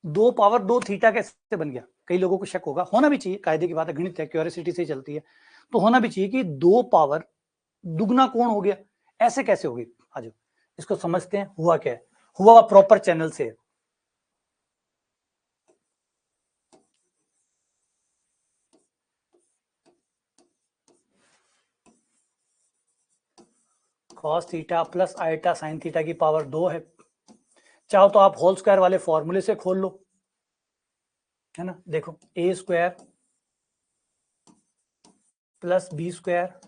2 पावर 2 थीटा कैसे बन गया। कई लोगों को शक होगा, होना भी चाहिए, कायदे की बात है, गणित है, क्यूरियोसिटी से चलती है, तो होना भी चाहिए कि 2 पावर दुगना कौन हो गया, ऐसे कैसे हो गई। आज इसको समझते हैं हुआ क्या है। हुआ प्रॉपर चैनल से, cos theta plus iota sine theta की पावर 2 है। चाहो तो आप होल स्क्वायर वाले फॉर्मूले से खोल लो, है ना। देखो A square plus B square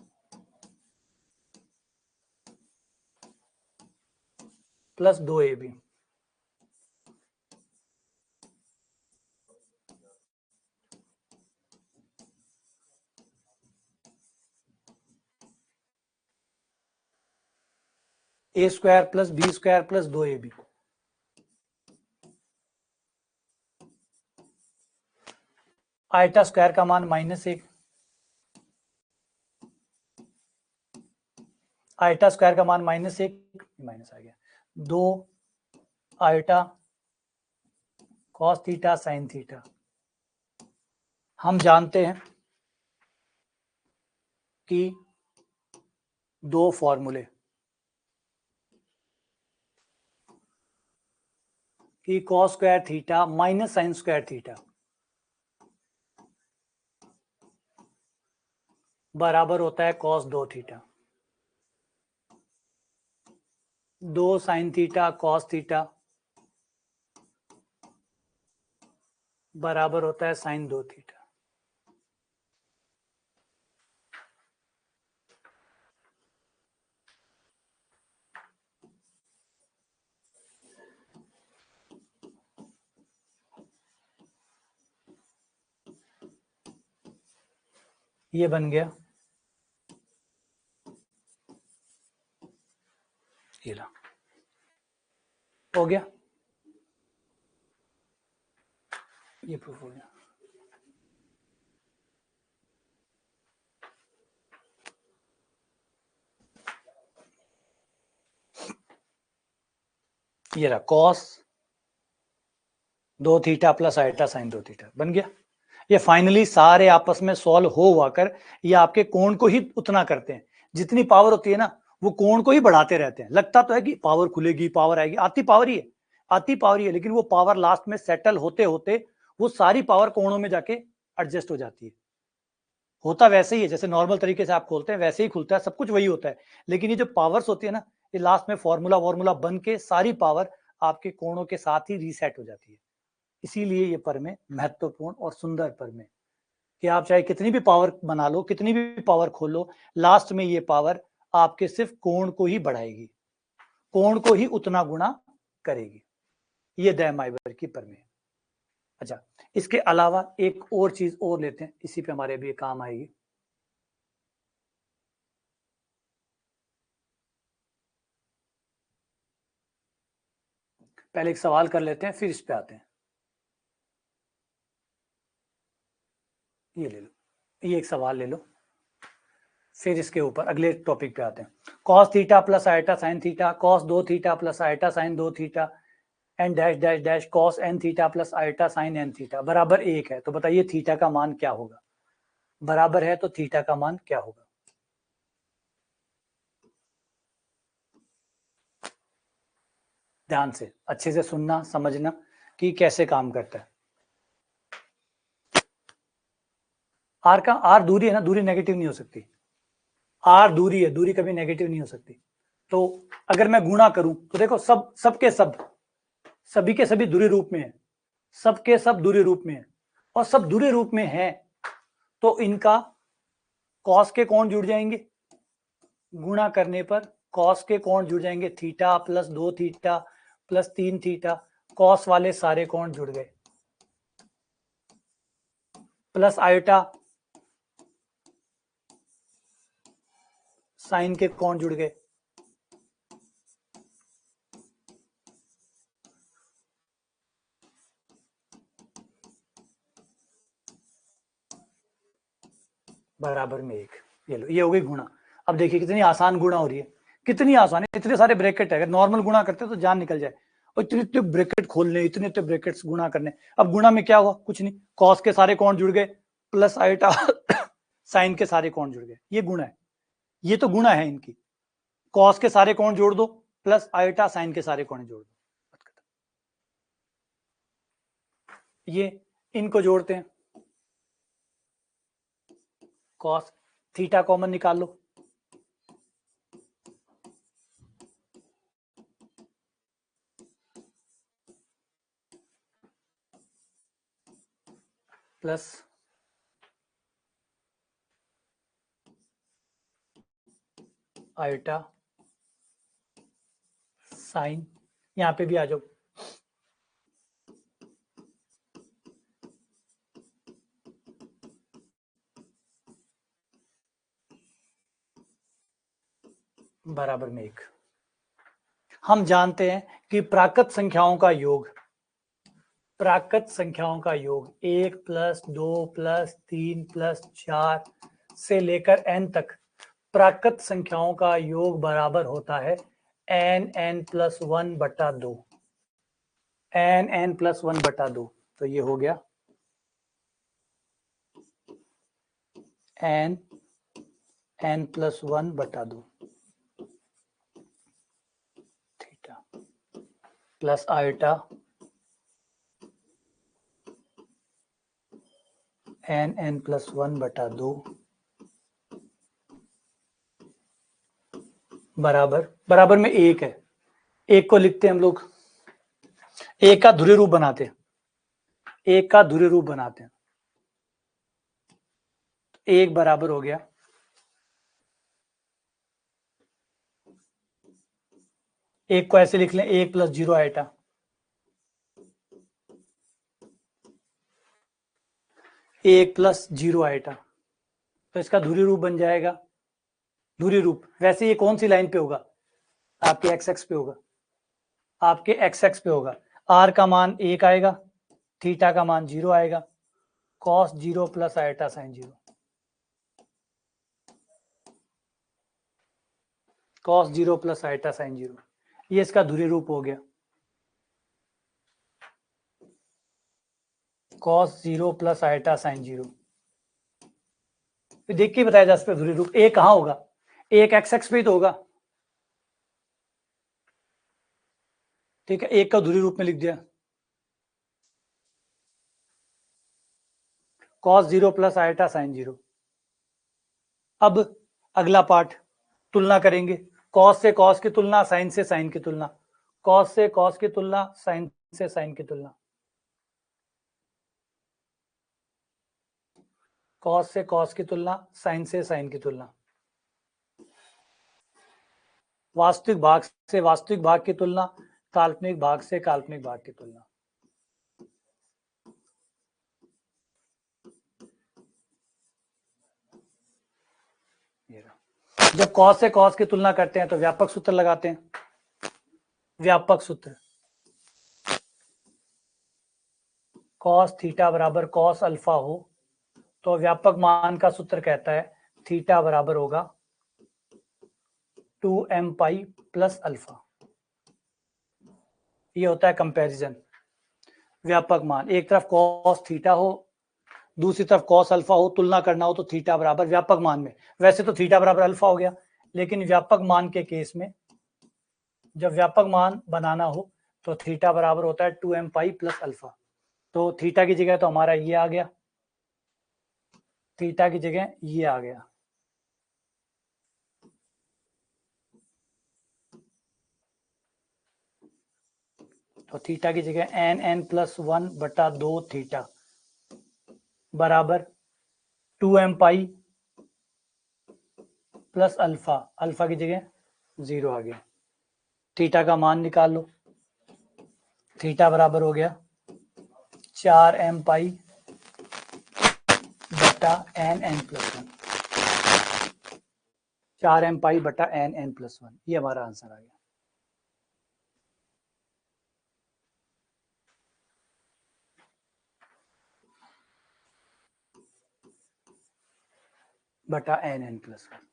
plus 2ab, A square plus B square plus 2ab। Iota square का मान -1, आइटा स्क्वायर का मान -1, माइनस आ गया, 2 iota cos theta sine theta. हम जानते हैं कि 2 फॉर्मूले कि cos square theta minus sine square theta बराबर होता है cos 2 theta, 2 sine theta cos theta बराबर होता है साइन 2 थीटा। ये बन गया, ये ला, हो गया, ये प्रूफ हो गया। ये रहा cos 2 theta plus iota sine 2 theta बन गया। ये फाइनली सारे आपस में सॉल्व हो हुआकर ये आपके कोण को ही उतना करते हैं। जितनी पावर होती है ना वो कोण को ही बढ़ाते रहते हैं। लगता तो है कि पावर खुलेगी, पावर आएगी, आती पावर ही है, आती पावर ही है, लेकिन वो पावर लास्ट में सेटल होते होते वो सारी पावर कोणों में जाके एडजस्ट हो जाती है। होता वैसे ही है, जैसे नॉर्मल तरीके से आप खोलते हैं वैसे ही खुलता है, सब कुछ वही होता है। लेकिन ये जो पावर्स होती है ना, ये लास्ट में फॉर्मूला बन के सारी पावर आपके कोणों के साथ ही रीसेट हो जाती है। इसीलिए ये प्रमेय महत्वपूर्ण और सुंदर प्रमेय कि आप चाहे कितनी भी पावर बना लो, कितनी भी पावर खोलो, लास्ट में ये पावर आपके सिर्फ कोण को ही बढ़ाएगी, कोण को ही उतना गुणा करेगी। ये दयमाइबर की प्रमेय। अच्छा, इसके अलावा एक और चीज और लेते हैं, इसी पे हमारे भी काम आएगी। पहले एक सवाल कर लेते हैं, फिर इस पे आते हैं। ये ले लो, ये एक सवाल ले लो, फिर इसके ऊपर अगले टॉपिक पे आते हैं। Cos theta plus iota sine theta, cos 2 theta plus iota sine 2 theta n dash dash dash cos n theta plus iota sine n theta बराबर 1 है। तो बताइए थीटा का मान क्या होगा। बराबर है तो थीटा का मान क्या होगा। ध्यान से अच्छे से सुनना, समझना कि कैसे काम करता है। आर दूरी है ना, दूरी नेगेटिव नहीं हो सकती। आर दूरी है, दूरी कभी नेगेटिव नहीं हो सकती। तो अगर मैं गुणा करूं तो देखो सबके सब सभी के सभी दूरी रूप में है, सबके सब दूरी रूप में है, और सब दूरी रूप में है तो इनका कॉस के कोण जुड़ जाएंगे, गुणा करने पर कॉस के कोण जुड़ जाएंगे, theta plus 2 theta plus 3 theta, cos वाले सारे कोण जुड़ गए, प्लस आयोटा साइन के कोण जुड़ गए, बराबर में 1। ये लो, ये हो गई गुणा। अब देखिए कितनी आसान गुणा हो रही है, कितनी आसान है, इतने सारे ब्रैकेट है, अगर नॉर्मल गुणा करते तो जान निकल जाए, और इतने इतने ब्रैकेट खोलने, इतने इतने ब्रैकेट्स गुणा करने। अब गुणा में क्या हुआ, कुछ नहीं, कॉस के सारे कोण जुड़ गए प्लस आइटा साइन के सारे कोण जुड़ गए, ये गुणा है, ये तो गुणा है इनकी। कॉस के सारे कोण जोड़ दो प्लस आइटा साइन के सारे कोण जोड़ दो, ये इनको जोड़ते हैं, कॉस थीटा कॉमन निकाल लो, प्लस आइटा साइन, यहां पे भी आ जाओ, बराबर में 1। हम जानते हैं कि प्राकृत संख्याओं का योग, प्राकृत संख्याओं का योग 1 प्लस 2 प्लस 3 प्लस 4 से लेकर n तक प्राकृत संख्याओं का योग बराबर होता है n प्लस 1 बटा 2, n प्लस 1 बटा 2। तो ये हो गया n प्लस 1 बटा 2 theta plus iota n plus 1 बटा 2 बराबर, बराबर में 1 है, 1 को लिखते हैं हम लोग, 1 का ध्रुवीय रूप बनाते हैं, 1 का ध्रुवीय रूप बनाते हैं, 1 बराबर हो गया 1 को ऐसे लिख लें 1 प्लस 0 आइटा, 1 प्लस 0 आइटा, तो इसका ध्रुवीय रूप बन जाएगा, ध्रुवीय रूप वैसे ये कौन सी लाइन पे होगा, आपके एक्स एक्स पे होगा, आपके एक्स एक्स पे होगा, आर का मान 1 आएगा, थीटा का मान 0 आएगा, cos 0 plus iota sine 0, cos 0 plus iota sine 0, ये इसका ध्रुवीय रूप हो गया, कॉस 0 प्लस आइटा साइन 0। देख के बताया जा सकता है ध्रुवीय रूप, ए कहां होगा, एक एक्स एक्स पे ही तो होगा, ठीक है, एक का ध्रुवीय रूप में लिख दिया, कॉस 0 प्लस आइटा साइन 0। अब अगला पार्ट, तुलना करेंगे, कॉस से कॉस की तुलना, साइन से साइन की तुलना, कॉस से कॉस की तुलना, साइन से साइन की तुलना, कॉस से कॉस की तुलना, साइन से साइन की तुलना, वास्तविक भाग से वास्तविक भाग की तुलना, काल्पनिक भाग से काल्पनिक भाग की तुलना। जब कॉस से कॉस की तुलना करते हैं तो व्यापक सूत्र लगाते हैं, व्यापक सूत्र कॉस थीटा बराबर कॉस अल्फा हो तो व्यापक मान का सूत्र कहता है थीटा बराबर होगा 2m पाई प्लस अल्फा। ये होता है कंपैरिजन, व्यापक मान, एक तरफ कॉस थीटा हो दूसरी तरफ कॉस अल्फा हो, तुलना करना हो तो थीटा बराबर व्यापक मान में, वैसे तो थीटा बराबर अल्फा हो गया, लेकिन व्यापक मान के केस में जब व्यापक मान बनाना हो तो थीटा बराबर होता है 2m पाई प्लस अल्फा। तो थीटा की जगह तो हमारा ये आ गया, थीटा की जगह ये आ गया, तो थीटा की जगह n प्लस 1 बटा 2 थीटा बराबर 2m pi plus alpha, alpha की जगह 0 आ गया, थीटा का मान निकाल लो, थीटा बराबर हो गया 4m पाई बटा n प्लस 1, 4m पाई बटा n प्लस 1, ये हमारा आंसर आ गया। बटा एन एन प्लस 1।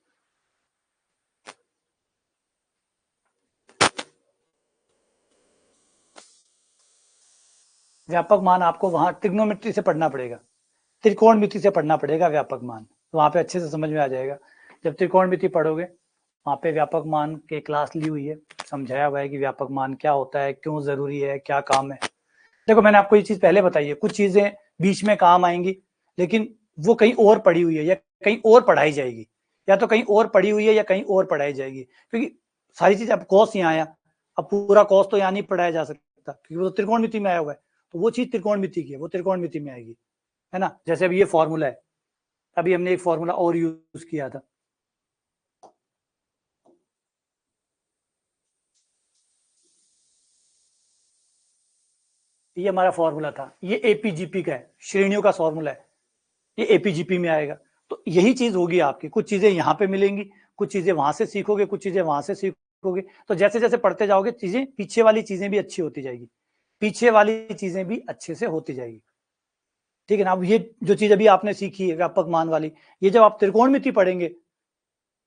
व्यापक मान आपको वहां ट्रिग्नोमेट्री से पढ़ना पड़ेगा, त्रिकोणमिति से पढ़ना पड़ेगा व्यापक मान, तो वहां पे अच्छे से समझ में आ जाएगा। जब त्रिकोणमिति पढ़ोगे वहां पे व्यापक मान के क्लास ली हुई है, समझाया हुआ है कि व्यापक मान क्या होता है, क्यों जरूरी है, क्या काम है। देखो मैंने आपको ये चीज पहले बताई है, कुछ चीजें बीच में काम आएंगी लेकिन वो कहीं और पड़ी हुई है या कहीं और पढ़ाई जाएगी, या तो कहीं और पड़ी हुई है या कहीं और पढ़ाई जाएगी, क्योंकि सारी चीज अब कॉस यहाँ आया, अब पूरा कॉस तो यहाँ नहीं पढ़ाया जा सकता क्योंकि वो त्रिकोणमिति में आया हुआ है, तो वो चीज त्रिकोणमिति की है, वो त्रिकोणमिति में आएगी, है ना। जैसे अभी ये फॉर्मूला है, अभी हमने एक फॉर्मूला और यूज किया था, ये हमारा फॉर्मूला था, ये एपीजीपी का है, श्रेणियों का फॉर्मूला है, ये एपीजीपी में आएगा। तो यही चीज होगी आपकी, कुछ चीजें यहाँ पे मिलेंगी, कुछ चीजें वहां से सीखोगे, कुछ चीजें वहां से सीखोगे, तो जैसे जैसे पढ़ते जाओगे चीजें, पीछे वाली चीजें भी अच्छी होती जाएगी, पीछे वाली चीजें भी अच्छे से होती जाएगी, ठीक है ना। अब ये जो चीज अभी आपने सीखी है व्यापक मान वाली, ये जब आप त्रिकोणमिति पढ़ेंगे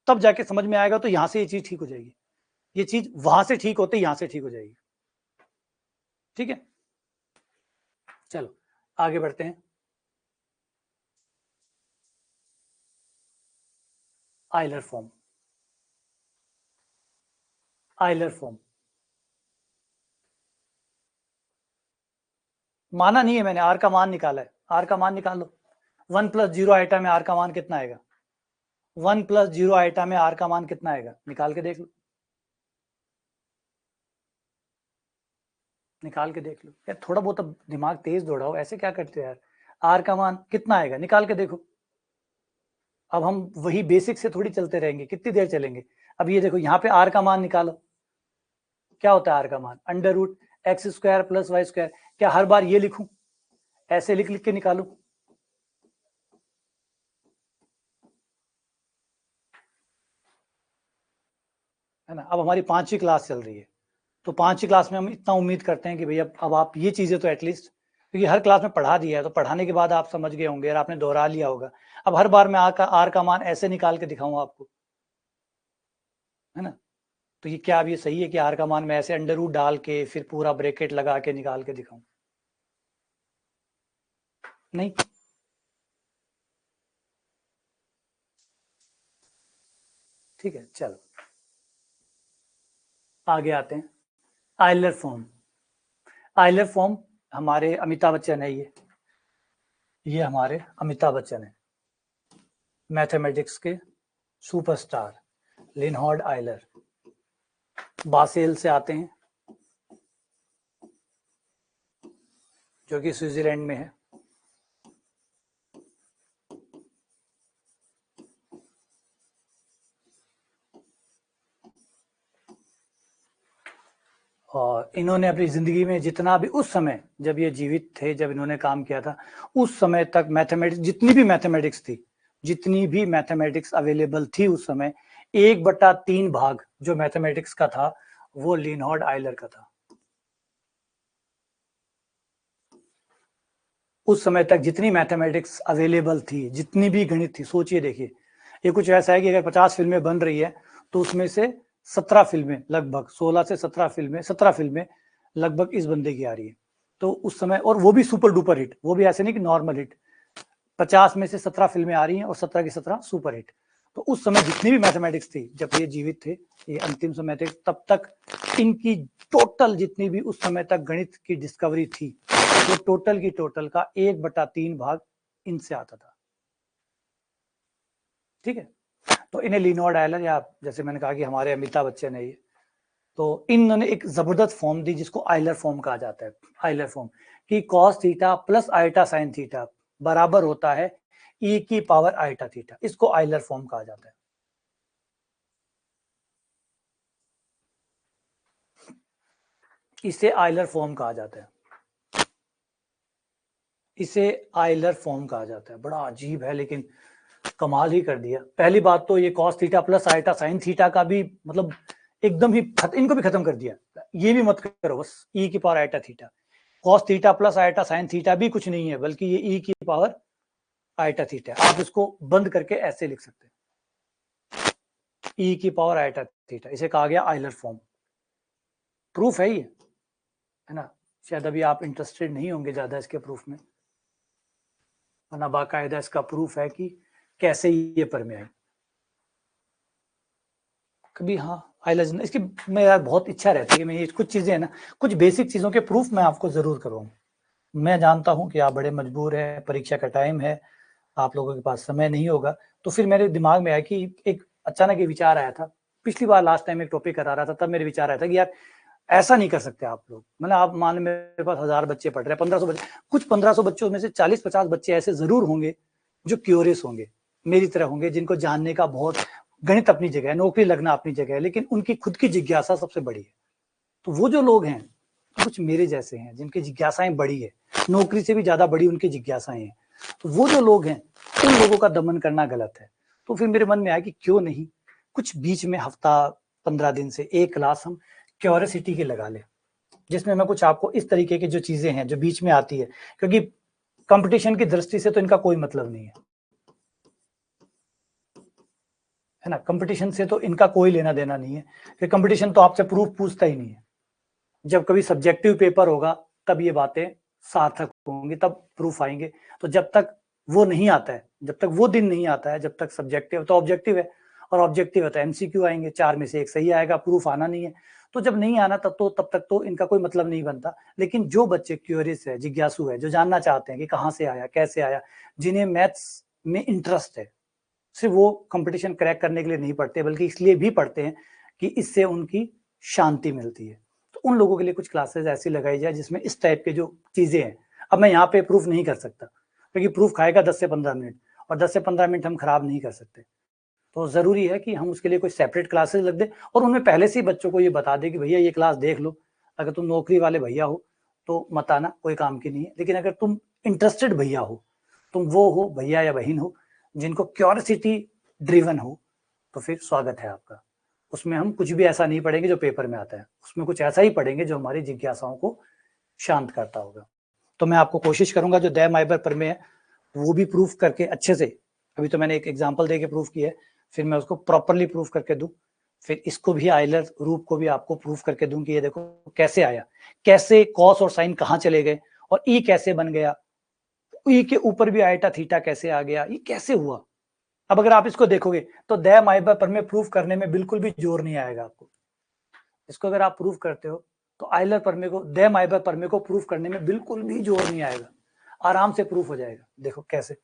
तब जाके समझ में आएगा, तो यहां से ये चीज ठीक हो जाएगी, ये चीज वहां से ठीक होते यहां से ठीक हो जाएगी, ठीक है। चलो आगे बढ़ते हैं। आइलर फॉर्म, आइलर फॉर्म माना नहीं है मैंने, आर का मान निकाला है, आर का मान निकाल लो। 1 + 0 आइटा में आर का मान कितना आएगा, 1 + 0 आइटा में आर का मान कितना आएगा, निकाल के देख लो, निकाल के देख लो यार, थोड़ा बहुत अब दिमाग तेज दौड़ाओ, ऐसे क्या करते हो यार। आर का मान कितना आएगा, निकाल के देखो। अब हम वही बेसिक से थोड़ी चलते रहेंगे, कितनी देर चलेंगे। अब ये देखो यहाँ पे आर का मान निकालो, क्या होता है आर का मान, √x² + y²। क्या हर बार ये लिखूं, ऐसे लिख लिख के निकालू, है ना। अब हमारी 5वीं क्लास चल रही है, तो 5वीं क्लास में हम इतना उम्मीद करते हैं कि भैया अब आप ये चीजें तो एटलीस्ट, क्योंकि हर क्लास में पढ़ा दिया है तो पढ़ाने के बाद आप समझ गए होंगे और आपने दोहरा लिया होगा। अब हर बार मैं आर का मान ऐसे निकाल के दिखाऊंगा आपको, है ना। तो ये क्या अब ये सही है कि आर का मान मैं ऐसे अंडर रूट डाल के फिर पूरा ब्रैकेट लगा के निकाल के दिखाऊं, नहीं। ठीक है चलो आगे आते हैं। आइलर फॉर्म, आइलर फॉर्म हमारे अमिताभ बच्चन है, ये हमारे अमिताभ बच्चन है, मैथमेटिक्स के सुपरस्टार लिनहार्ड आइलर, बासेल से आते हैं जो कि स्विट्जरलैंड में है। और इन्होंने अपनी जिंदगी में जितना भी उस समय जब ये जीवित थे, जब इन्होंने काम किया था, उस समय तक मैथमेटिक्स, जितनी भी मैथमेटिक्स थी, जितनी भी मैथमेटिक्स अवेलेबल थी उस समय, 1/3 भाग जो मैथमेटिक्स का था वो लिनहार्ड आइलर का था। उस समय तक जितनी मैथमेटिक्स अवेलेबल थी, जितनी भी गणित थी, सोचिए देखिए, ये कुछ ऐसा है कि अगर 50 फिल्में बन रही है तो उसमें से 17 फिल्में, लगभग 16 से 17 फिल्में, 17 फिल्में लगभग इस बंदे की आ रही है। तो उस समय, और वो भी सुपर डुपर हिट, वो भी ऐसे नहीं कि नॉर्मल हिट, 50 में से 17 फिल्में आ रही हैं और 17 की 17 सुपर हिट। तो उस समय जितनी भी मैथमेटिक्स थी, जब ये जीवित थे, ये अंतिम समय थे, तब तक इनकी टोटल जितनी भी उस समय तक गणित की डिस्कवरी थी, वो टोटल की टोटल का 1/3 भाग इनसे आता था, ठीक है। तो इन्हें लिनहार्ड आइलर, या जैसे मैंने कहा कि हमारे अमिताभ बच्चन है ये, तो इन्होंने एक जबरदस्त फॉर्म दी जिसको आइलर फॉर्म कहा जाता है। आइलर फॉर्म कि cos theta plus iota sine theta बराबर होता है e⁻ आइटा थीटा, इसको आइलर फॉर्म कहा जाता है। इसे आइलर फॉर्म कहा जाता है, इसे आइलर फॉर्म कहा जाता है। बड़ा अजीब है लेकिन कमाल ही कर दिया। पहली बात तो ये cos theta plus iota sine theta का भी मतलब एकदम ही इनको भी खत्म कर दिया, ये भी मत करो, बस e⁻ iota theta. cos theta plus iota sine theta भी कुछ नहीं है, बल्कि ये e⁻ आयटा थीटा। आप इसको बंद करके ऐसे लिख सकते हैं, ई की पावर आयटा थीटा, इसे कहा गया आयलर फॉर्म। प्रूफ है ये, है ना। शायद अभी आप इंटरेस्टेड नहीं होंगे ज्यादा इसके प्रूफ में, वरना बाकायदा इसका प्रूफ है कि कैसे ये परमे आई। कभी हाँ आइलर इसकी मैं यार बहुत इच्छा रहती है कि मैं ये कुछ चीजें है ना, कुछ बेसिक चीजों के प्रूफ मैं आपको जरूर करूँ। मैं जानता हूँ कि आप बड़े मजबूर है, परीक्षा का टाइम है, आप लोगों के पास समय नहीं होगा, तो फिर मेरे दिमाग में आया कि एक अचानक ये विचार आया था। पिछली बार लास्ट टाइम एक टॉपिक करा रहा था, तब मेरे विचार आया था कि यार ऐसा नहीं कर सकते आप लोग। मतलब आप मान मेरे पास 1000 बच्चे पढ़ रहे हैं, 1500 बच्चे, कुछ 1500 बच्चों में से 40-50 बच्चे ऐसे जरूर होंगे जो क्यूरियस होंगे, मेरी तरह होंगे, जिनको जानने का बहुत, गणित अपनी जगह है, नौकरी लगना अपनी जगह है, लेकिन उनकी खुद की जिज्ञासा सबसे बड़ी है। तो वो जो लोग हैं कुछ मेरे जैसे हैं जिनकी जिज्ञासाएं बड़ी है, नौकरी से भी ज्यादा बड़ी उनकी जिज्ञासाएं हैं, तो वो जो लोग हैं उन लोगों का दमन करना गलत है। तो फिर मेरे मन में आया कि क्यों नहीं कुछ बीच में हफ्ता 15 दिन से एक क्लास हम क्यूरियोसिटी की लगा ले, जिसमें मैं कुछ आपको इस तरीके की जो चीजें हैं जो बीच में आती है, क्योंकि कंपटीशन की दृष्टि से तो इनका कोई मतलब नहीं है ना। कंपटीशन से तो इनका कोई लेना देना नहीं है, कि कंपटीशन तो आपसे प्रूफ पूछता ही नहीं है। जब कभी सब्जेक्टिव पेपर होगा तब ये बातें सार्थक होंगी, तब प्रूफ आएंगे। तो जब तक वो नहीं आता है, जब तक वो दिन नहीं आता है, जब तक सब्जेक्टिव तो ऑब्जेक्टिव है, और ऑब्जेक्टिव है तो एमसीक्यू आएंगे, 4 में से एक सही आएगा, प्रूफ आना नहीं है। तो जब नहीं आना तब तक तो इनका कोई मतलब नहीं बनता। लेकिन जो बच्चे क्यूरियस है, जिज्ञासु है, जो जानना चाहते हैं कि कहाँ से आया, कैसे आया, जिन्हें मैथ्स में इंटरेस्ट है, सिर्फ वो कंपटीशन क्रैक करने के लिए नहीं पढ़ते, बल्कि इसलिए भी पढ़ते हैं कि इससे उनकी शांति मिलती है। तो उन लोगों के लिए कुछ क्लासेस ऐसी लगाई जाए जिसमें इस टाइप के जो चीजें हैं, अब मैं यहाँ पे प्रूफ नहीं कर सकता क्योंकि प्रूफ खाएगा 10 से 15 मिनट, और 10 से 15 मिनट हम खराब नहीं कर सकते। तो जरूरी है कि हम उसके लिए कोई सेपरेट क्लासेस लग दे, और उनमें पहले से ही बच्चों को ये बता दे कि भैया ये क्लास देख लो, अगर तुम नौकरी वाले भैया हो तो मत आना, कोई काम की नहीं है, लेकिन अगर तुम इंटरेस्टेड भैया हो, तुम वो हो भैया या बहन हो जिनको क्यूरियोसिटी ड्रिवन हो, तो फिर स्वागत है आपका। उसमें हम कुछ भी ऐसा नहीं पढ़ेंगे जो पेपर में आता है, उसमें कुछ ऐसा ही पढ़ेंगे जो हमारी जिज्ञासाओं को शांत करता होगा। तो मैं आपको कोशिश करूंगा जो दय माइबर प्रमेय है वो भी प्रूफ करके अच्छे से, अभी तो मैंने एक एग्जांपल देके प्रूफ किया है, फिर मैं उसको प्रॉपरली प्रूफ करके दूं, फिर इसको भी आइलर रूप को भी आपको प्रूफ करके दूं कि ये देखो कैसे आया, कैसे कॉस और साइन कहाँ चले गए, और ई कैसे बन गया, ई के ऊपर भी आयटा थीटा कैसे आ गया, ये कैसे हुआ। अब अगर आप इसको देखोगे तो दय माइबर प्रमेय प्रूफ करने में बिल्कुल भी जोर नहीं आएगा आपको। इसको अगर आप प्रूफ करते हो तो आइलर प्रमेय को, दय माइबर प्रमेय को प्रूफ करने में बिल्कुल भी जोर नहीं आएगा, आराम से प्रूफ हो जाएगा। देखो कैसे,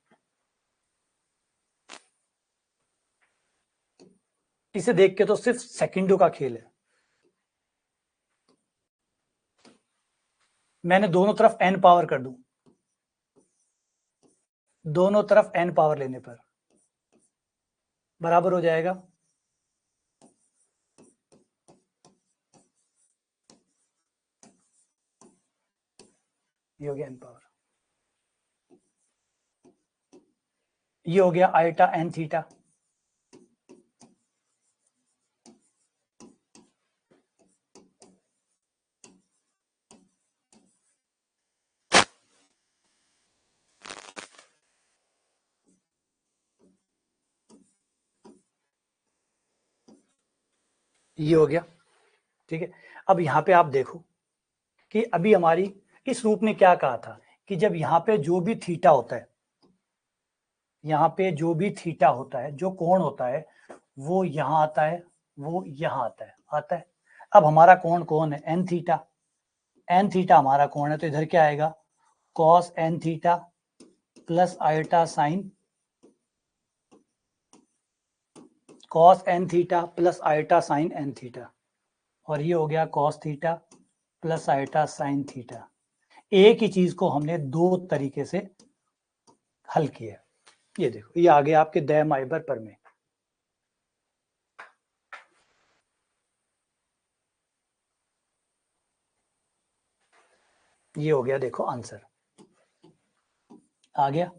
इसे देख के तो सिर्फ सेकंडों का खेल है। मैंने दोनों तरफ n पावर कर दूं, दोनों तरफ n पावर लेने पर बराबर हो जाएगा ये हो गया n पावर, ये हो गया आयटा n थीटा, ये हो गया। ठीक है, अब यहां पे आप देखो कि अभी हमारी इस रूप ने क्या कहा था कि जब यहाँ पे जो भी थीटा होता है, यहाँ पे जो भी थीटा होता है, जो कोण होता है, वो यहाँ आता है, वो यहाँ आता है। अब हमारा कोण कौन है, एन थीटा, एन थीटा हमारा कोण है, तो इधर क्या आएगा, cos n theta plus iota sine, cos n theta plus iota sine n theta, और ये हो गया cos theta plus iota sine theta. एक ही चीज को हमने दो तरीके से हल किया। ये देखो ये आ गया आपके दय माइबर प्रमेय। ये हो गया, देखो आंसर आ गया,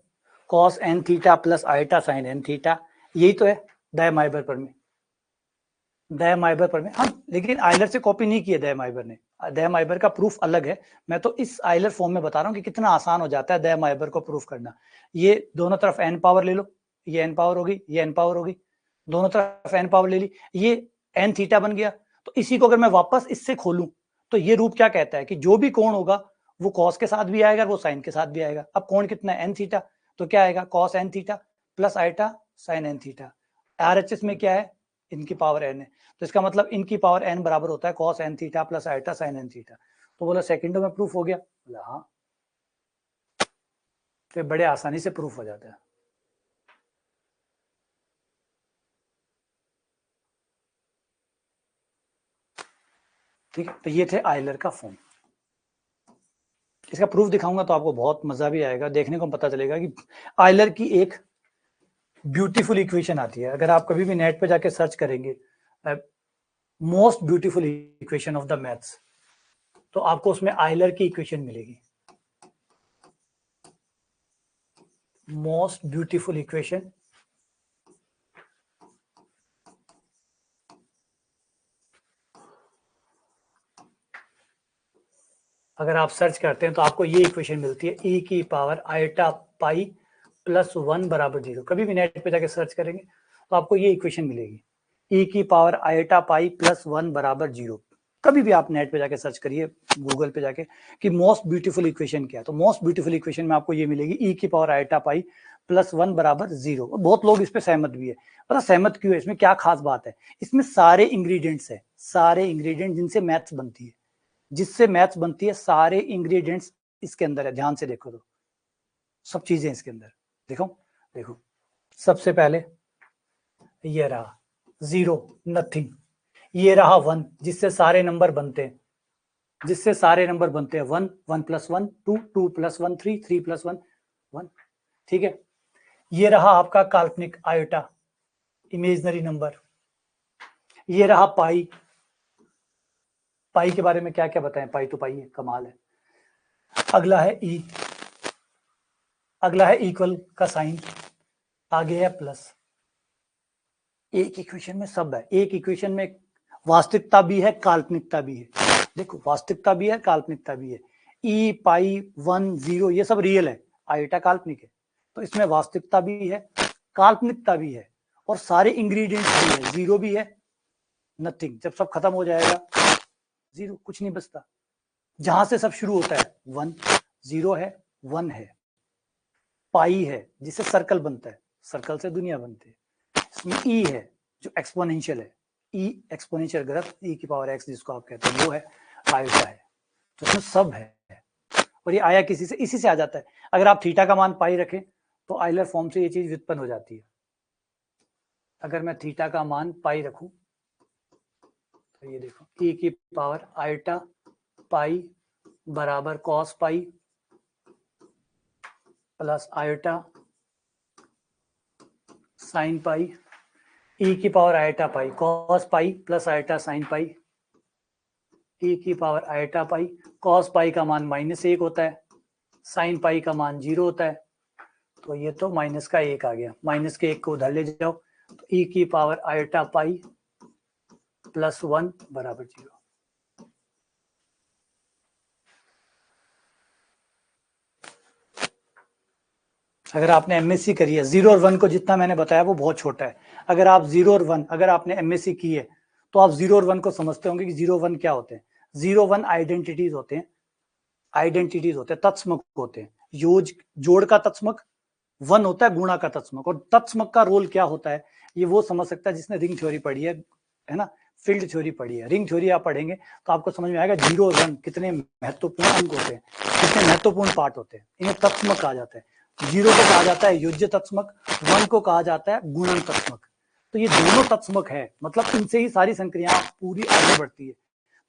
cos n theta plus iota sine n theta, यही तो है दय माइबर प्रमेय। दय माइबर प्रमेय हम लेकिन आइलर से कॉपी नहीं किए दय माइबर ने, दे-माइबर का प्रूफ अलग है, मैं तो इस आइलर फॉर्म में बता रहा हूँ कि कितना आसान हो जाता है दे-माइबर को प्रूफ करना। ये दोनों तरफ n पावर ले लो, ये n पावर होगी, ये n पावर होगी, दोनों तरफ n पावर ले ली, ये n थीटा बन गया। तो इसी को अगर मैं वापस इससे खोलूं तो ये रूप क्या कहता है कि जो भी कोण होगा वो कॉस के साथ भी आएगा, वो साइन के साथ भी आएगा। अब कोण कितना है, n थीटा, तो क्या आएगा cos n theta plus iota sine n theta. RHS में क्या है, इनकी पावर n है, तो इसका मतलब इनकी पावर n बराबर होता है cos n theta plus iota sine n theta. तो बोला सेकंडों में प्रूफ हो गया, बोला हाँ, तो बड़े आसानी से प्रूफ हो जाता है। ठीक है, तो ये थे आइलर का फॉर्म। इसका प्रूफ दिखाऊंगा तो आपको बहुत मजा भी आएगा, देखने को पता चलेगा कि आइलर की एक ब्यूटीफुल इक्वेशन आती है। अगर आप कभी भी नेट पे जाके सर्च करेंगे most beautiful equation of the maths, तो आपको उसमें आइलर की इक्वेशन मिलेगी, मोस्ट ब्यूटीफुल इक्वेशन अगर आप सर्च करते हैं तो आपको ये इक्वेशन मिलती है, e की पावर आइटा पाई प्लस 1 बराबर 0। कभी भी नेट पे जाके सर्च करेंगे तो आपको ये इक्वेशन मिलेगी, e की पावर आइटा पाई प्लस 1 बराबर 0। कभी भी आप नेट पे जाके सर्च करिए, गूगल पे जाके, कि मोस्ट ब्यूटीफुल इक्वेशन क्या है, तो मोस्ट ब्यूटीफुल इक्वेशन में आपको ये मिलेगी, e की पावर आइटा पाई प्लस 1 बराबर 0। बहुत लोग इस पे सहमत भी है, पता सहमत क्यों है, इसमें क्या खास बात है, इसमें सारे इंग्रेडिएंट्स है, सारे इंग्रेडिएंट जिनसे मैथ्स बनती है, जिससे मैथ्स बनती है, सारे इंग्रेडिएंट्स इसके अंदर है। ध्यान से देखो तो सब चीजें इसके अंदर, देखो देखो, सबसे पहले ये रहा 0 नथिंग, ये रहा 1 जिससे सारे नंबर बनते हैं, जिससे सारे नंबर बनते हैं 1 1 प्लस 1 2 2 प्लस 1 3 3 प्लस 1 1। ठीक है, ये रहा आपका काल्पनिक आयोटा, इमेजिनरी नंबर। ये रहा पाई, पाई के बारे में क्या क्या बताएं, पाई तो पाई है, कमाल है। अगला है ई, अगला है इक्वल का साइन, आगे है प्लस। एक इक्वेशन में सब है, एक इक्वेशन में वास्तविकता भी है, काल्पनिकता भी है। देखो वास्तविकता भी है, काल्पनिकता भी है। ई पाई 1 0 ये सब रियल है, आइटा काल्पनिक है, तो इसमें वास्तविकता भी है, काल्पनिकता भी है, और सारे इंग्रेडिएंट्स भी है। 0 भी है, नथिंग, जब सब खत्म हो जाएगा 0, कुछ नहीं बचता। जहां से सब शुरू होता है 1 0 है, 1 है, पाई है जिससे सर्कल बनता है, सर्कल से दुनिया बनती है। इसमें ई है जो एक्सपोनेंशियल है, ई एक्सपोनेंशियल ग्राफ, ई की पावर एक्स जिसको आप कहते हैं, वो है, आयोटा है, तो इसमें सब है। और ये आया किसी से, इसी से आ जाता है। अगर आप थीटा का मान पाई रखें तो आइलर फॉर्म से ये चीज व्युत्पन्न हो जाती है। अगर मैं थीटा का मान पाई रखूं तो ये देखो, ई की पावर आयोटा पाई बराबर cos pi plus iota sine pi, e की power iota pi cos pi plus iota sine pi, e की power iota pi, cos pi का मान -1 होता है, साइन पाई का मान 0 होता है, तो ये तो माइनस का 1 आ गया, माइनस के 1 को उधर ले जाओ, तो ई की पावर आयोटा पाई प्लस 1 बराबर 0। अगर आपने एमएससी करी है, 0 और 1 को जितना मैंने बताया वो बहुत छोटा है। अगर आप 0 और 1 अगर आपने एमएससी की है तो आप 0 और 1 को समझते होंगे कि 0 1 क्या होते हैं। 0 1 आइडेंटिटीज होते हैं, आइडेंटिटीज होते हैं, तत्समक होते हैं। जोड़ का तत्समक, 1 होता है गुणा का तत्समक। और तत्समक का रोल क्या होता है ये वो समझ सकता है जिसने रिंग थ्योरी पढ़ी है ना, फील्ड थ्योरी पढ़ी है। रिंग थ्योरी आप पढ़ेंगे तो आपको समझ में आएगा 0 और 1 कितने महत्वपूर्ण अंक होते हैं, कितने महत्वपूर्ण पार्ट होते हैं। इन्हें तत्समक कहा जाता है। 0 को कहा जाता है योज्य तत्समक, 1 को कहा जाता है गुणन तत्समक। तो ये दोनों तत्समक है, मतलब इनसे ही सारी संक्रियाएं पूरी आगे बढ़ती है।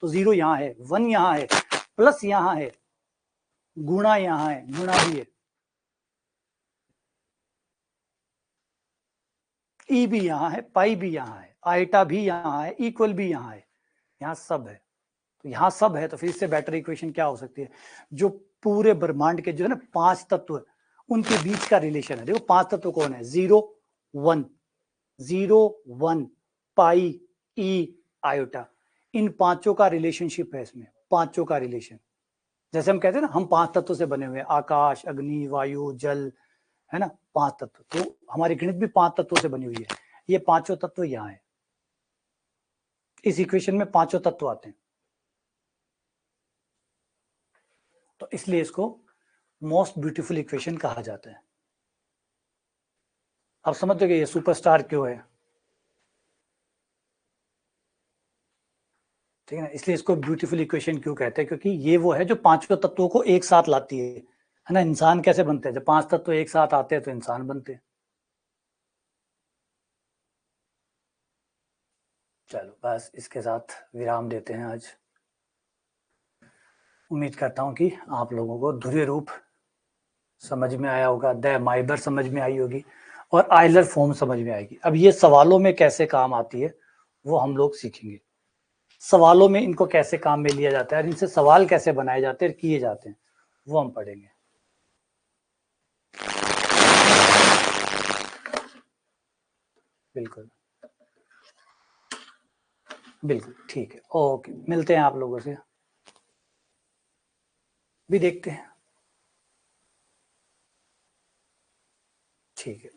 तो 0 यहाँ है, 1 यहाँ है, प्लस यहाँ है, गुणा यहाँ है, गुणा भी है, ई भी यहाँ है, पाई भी यहाँ है, आइटा भी यहाँ है, इक्वल भी यहाँ है, यहाँ सब है। तो यहाँ सब है तो फिर इससे बेटर इक्वेशन क्या हो सकती है, जो पूरे ब्रह्मांड के जो है ना 5 तत्व उनके बीच का रिलेशन है। देखो 5 तत्व कौन है, 0 1 0 1 पाई ई आयोटा, इन पांचों का रिलेशनशिप है इसमें। पांचों का रिलेशन। जैसे हम कहते हैं ना, हम 5 तत्वों से बने हुए हैं, आकाश, अग्नि, वायु, जल, है ना, 5 तत्व। तो हमारी गणित भी 5 तत्वों से बनी हुई है। ये पांचों तत्व यहाँ है, इस इक्वेशन में पांचों तत्व आते हैं, तो इसलिए इसको मोस्ट ब्यूटीफुल इक्वेशन कहा जाता है। आप समझते हो कि ये सुपरस्टार क्यों है, ठीक है ना, इसलिए इसको ब्यूटीफुल इक्वेशन क्यों कहते हैं, क्योंकि ये वो है जो पांचों तत्वों को एक साथ लाती है ना। इंसान कैसे बनते हैं, जब 5 तत्व एक साथ आते हैं तो इंसान बनते हैं। चलो बस इसके साथ विराम देते हैं आज। उम्मीद करता हूं कि आप लोगों को ध्रुवीय रूप समझ में आया होगा, द माइबर समझ में आई होगी, और आयलर फॉर्म समझ में आएगी। अब ये सवालों में कैसे काम आती है वो हम लोग सीखेंगे। सवालों में इनको कैसे काम में लिया जाता है और इनसे सवाल कैसे बनाए जाते हैं, किए जाते हैं, वो हम पढ़ेंगे। बिल्कुल बिल्कुल, ठीक है, ओके, मिलते हैं आप लोगों से भी, देखते हैं, ठीक है।